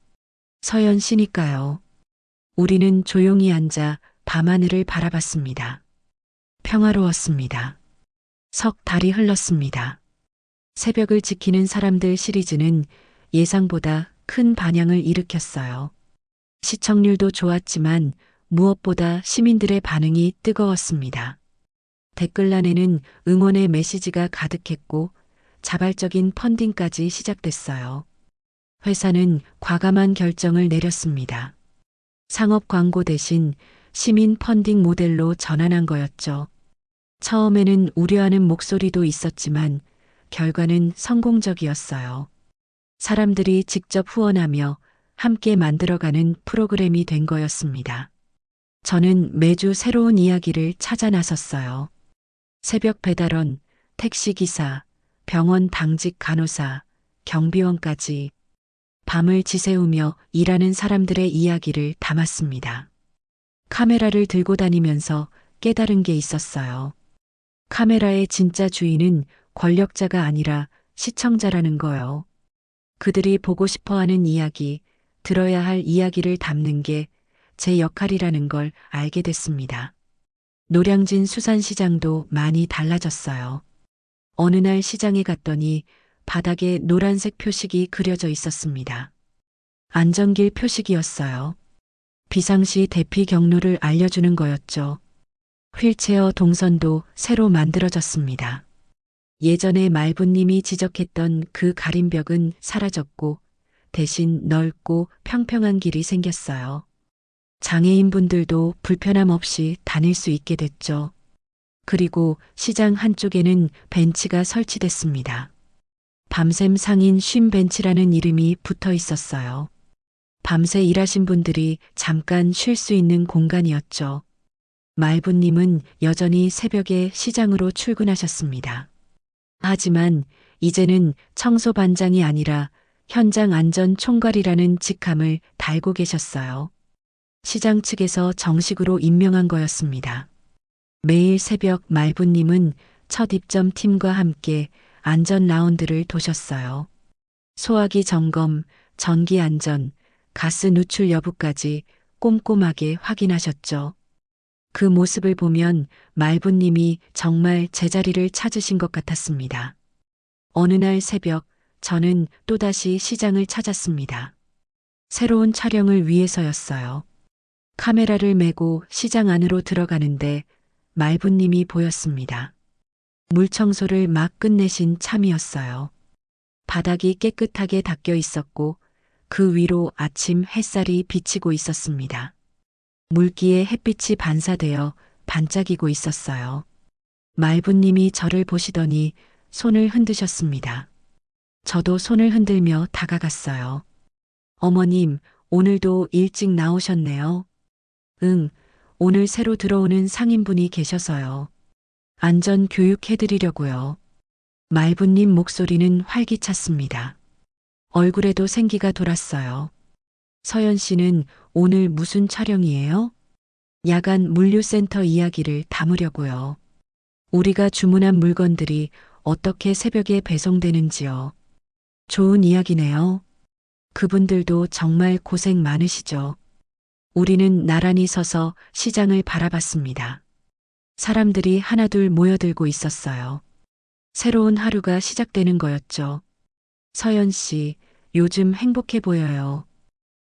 서연 씨니까요. 우리는 조용히 앉아 밤하늘을 바라봤습니다. 평화로웠습니다. 석 달이 흘렀습니다. 새벽을 지키는 사람들 시리즈는 예상보다 큰 반향을 일으켰어요. 시청률도 좋았지만 무엇보다 시민들의 반응이 뜨거웠습니다. 댓글란에는 응원의 메시지가 가득했고 자발적인 펀딩까지 시작됐어요. 회사는 과감한 결정을 내렸습니다. 상업 광고 대신 시민 펀딩 모델로 전환한 거였죠. 처음에는 우려하는 목소리도 있었지만 결과는 성공적이었어요. 사람들이 직접 후원하며 함께 만들어가는 프로그램이 된 거였습니다. 저는 매주 새로운 이야기를 찾아 나섰어요. 새벽 배달원, 택시기사, 병원 당직 간호사, 경비원까지 밤을 지새우며 일하는 사람들의 이야기를 담았습니다. 카메라를 들고 다니면서 깨달은 게 있었어요. 카메라의 진짜 주인은 권력자가 아니라 시청자라는 거요. 그들이 보고 싶어 하는 이야기, 들어야 할 이야기를 담는 게 제 역할이라는 걸 알게 됐습니다. 노량진 수산시장도 많이 달라졌어요. 어느 날 시장에 갔더니 바닥에 노란색 표식이 그려져 있었습니다. 안전길 표식이었어요. 비상시 대피 경로를 알려주는 거였죠. 휠체어 동선도 새로 만들어졌습니다. 예전에 말부님이 지적했던 그 가림벽은 사라졌고 대신 넓고 평평한 길이 생겼어요. 장애인분들도 불편함 없이 다닐 수 있게 됐죠. 그리고 시장 한쪽에는 벤치가 설치됐습니다. 밤샘 상인 쉼 벤치라는 이름이 붙어 있었어요. 밤새 일하신 분들이 잠깐 쉴 수 있는 공간이었죠. 말부님은 여전히 새벽에 시장으로 출근하셨습니다. 하지만 이제는 청소반장이 아니라 현장 안전 총괄이라는 직함을 달고 계셨어요. 시장 측에서 정식으로 임명한 거였습니다. 매일 새벽 말부님은 첫 입점 팀과 함께 안전 라운드를 도셨어요. 소화기 점검, 전기 안전, 가스 누출 여부까지 꼼꼼하게 확인하셨죠. 그 모습을 보면 말부님이 정말 제자리를 찾으신 것 같았습니다. 어느 날 새벽 저는 또다시 시장을 찾았습니다. 새로운 촬영을 위해서였어요. 카메라를 메고 시장 안으로 들어가는데 말부님이 보였습니다. 물 청소를 막 끝내신 참이었어요. 바닥이 깨끗하게 닦여 있었고 그 위로 아침 햇살이 비치고 있었습니다. 물기에 햇빛이 반사되어 반짝이고 있었어요. 말부님이 저를 보시더니 손을 흔드셨습니다. 저도 손을 흔들며 다가갔어요. 어머님, 오늘도 일찍 나오셨네요. 응, 오늘 새로 들어오는 상인분이 계셔서요. 안전 교육해드리려고요. 말부님 목소리는 활기찼습니다. 얼굴에도 생기가 돌았어요. 서연 씨는 오늘 무슨 촬영이에요? 야간 물류센터 이야기를 담으려고요. 우리가 주문한 물건들이 어떻게 새벽에 배송되는지요. 좋은 이야기네요. 그분들도 정말 고생 많으시죠. 우리는 나란히 서서 시장을 바라봤습니다. 사람들이 하나둘 모여들고 있었어요. 새로운 하루가 시작되는 거였죠. 서연 씨, 요즘 행복해 보여요.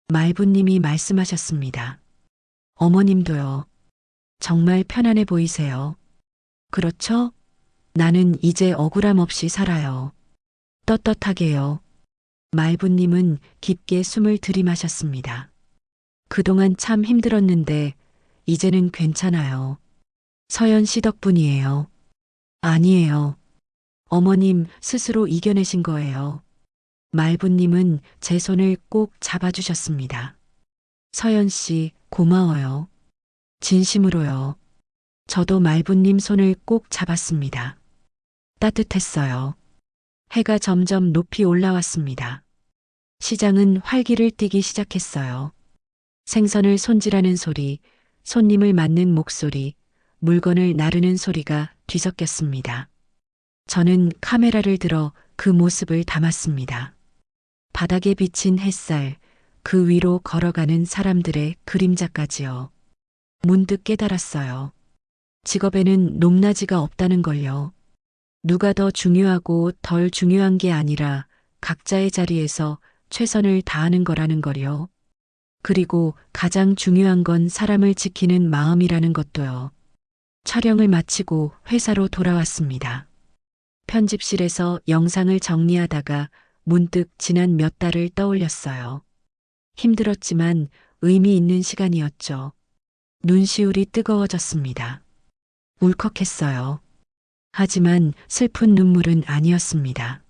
말부님이 말씀하셨습니다. 어머님도요. 정말 편안해 보이세요. 그렇죠? 나는 이제 억울함 없이 살아요. 떳떳하게요. 말부님은 깊게 숨을 들이마셨습니다. 그동안 참 힘들었는데 이제는 괜찮아요. 서연 씨 덕분이에요. 아니에요. 어머님 스스로 이겨내신 거예요. 말부님은 제 손을 꼭 잡아주셨습니다. 서연 씨 고마워요. 진심으로요. 저도 말부님 손을 꼭 잡았습니다. 따뜻했어요. 해가 점점 높이 올라왔습니다. 시장은 활기를 띠기 시작했어요. 생선을 손질하는 소리, 손님을 맞는 목소리, 물건을 나르는 소리가 뒤섞였습니다. 저는 카메라를 들어 그 모습을 담았습니다. 바닥에 비친 햇살, 그 위로 걸어가는 사람들의 그림자까지요. 문득 깨달았어요. 직업에는 높낮이가 없다는 걸요. 누가 더 중요하고 덜 중요한 게 아니라 각자의 자리에서 최선을 다하는 거라는 걸요. 그리고 가장 중요한 건 사람을 지키는 마음이라는 것도요. 촬영을 마치고 회사로 돌아왔습니다. 편집실에서 영상을 정리하다가 문득 지난 몇 달을 떠올렸어요. 힘들었지만 의미 있는 시간이었죠. 눈시울이 뜨거워졌습니다. 울컥했어요. 하지만 슬픈 눈물은 아니었습니다.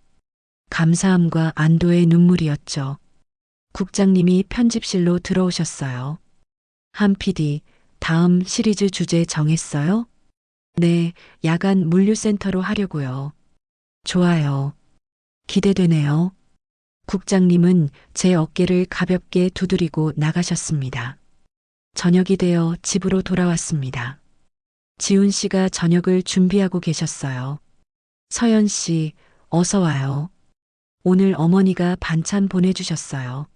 감사함과 안도의 눈물이었죠. 국장님이 편집실로 들어오셨어요. 한 PD, 다음 시리즈 주제 정했어요? 네, 야간 물류센터로 하려고요. 좋아요. 기대되네요. 국장님은 제 어깨를 가볍게 두드리고 나가셨습니다. 저녁이 되어 집으로 돌아왔습니다. 지훈 씨가 저녁을 준비하고 계셨어요. 서연 씨, 어서 와요. 오늘 어머니가 반찬 보내주셨어요.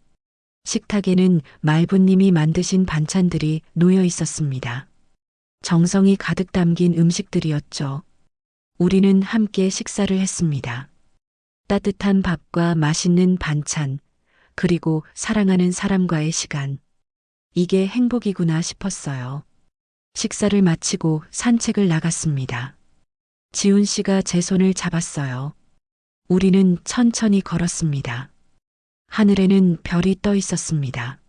식탁에는 말부님이 만드신 반찬들이 놓여 있었습니다. 정성이 가득 담긴 음식들이었죠. 우리는 함께 식사를 했습니다. 따뜻한 밥과 맛있는 반찬, 그리고 사랑하는 사람과의 시간. 이게 행복이구나 싶었어요. 식사를 마치고 산책을 나갔습니다. 지훈 씨가 제 손을 잡았어요. 우리는 천천히 걸었습니다. 하늘에는 별이 떠 있었습니다.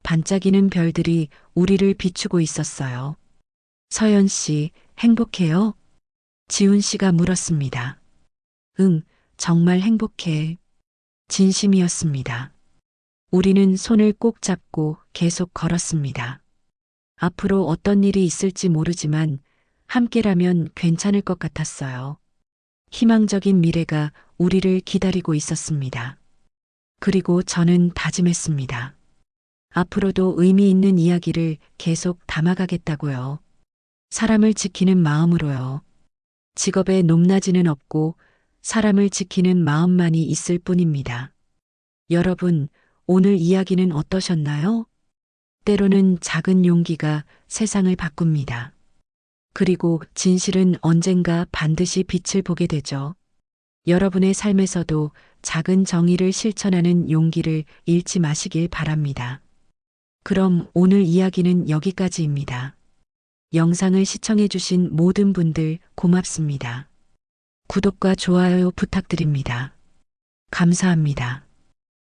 반짝이는 별들이 우리를 비추고 있었어요. 서연 씨, 행복해요? 지훈 씨가 물었습니다. 응, 정말 행복해. 진심이었습니다. 우리는 손을 꼭 잡고 계속 걸었습니다. 앞으로 어떤 일이 있을지 모르지만 함께라면 괜찮을 것 같았어요. 희망적인 미래가 우리를 기다리고 있었습니다. 그리고 저는 다짐했습니다. 앞으로도 의미 있는 이야기를 계속 담아가겠다고요. 사람을 지키는 마음으로요. 직업에 높낮이는 없고 사람을 지키는 마음만이 있을 뿐입니다. 여러분, 오늘 이야기는 어떠셨나요? 때로는 작은 용기가 세상을 바꿉니다. 그리고 진실은 언젠가 반드시 빛을 보게 되죠. 여러분의 삶에서도 작은 정의를 실천하는 용기를 잃지 마시길 바랍니다. 그럼 오늘 이야기는 여기까지입니다. 영상을 시청해주신 모든 분들 고맙습니다. 구독과 좋아요 부탁드립니다. 감사합니다.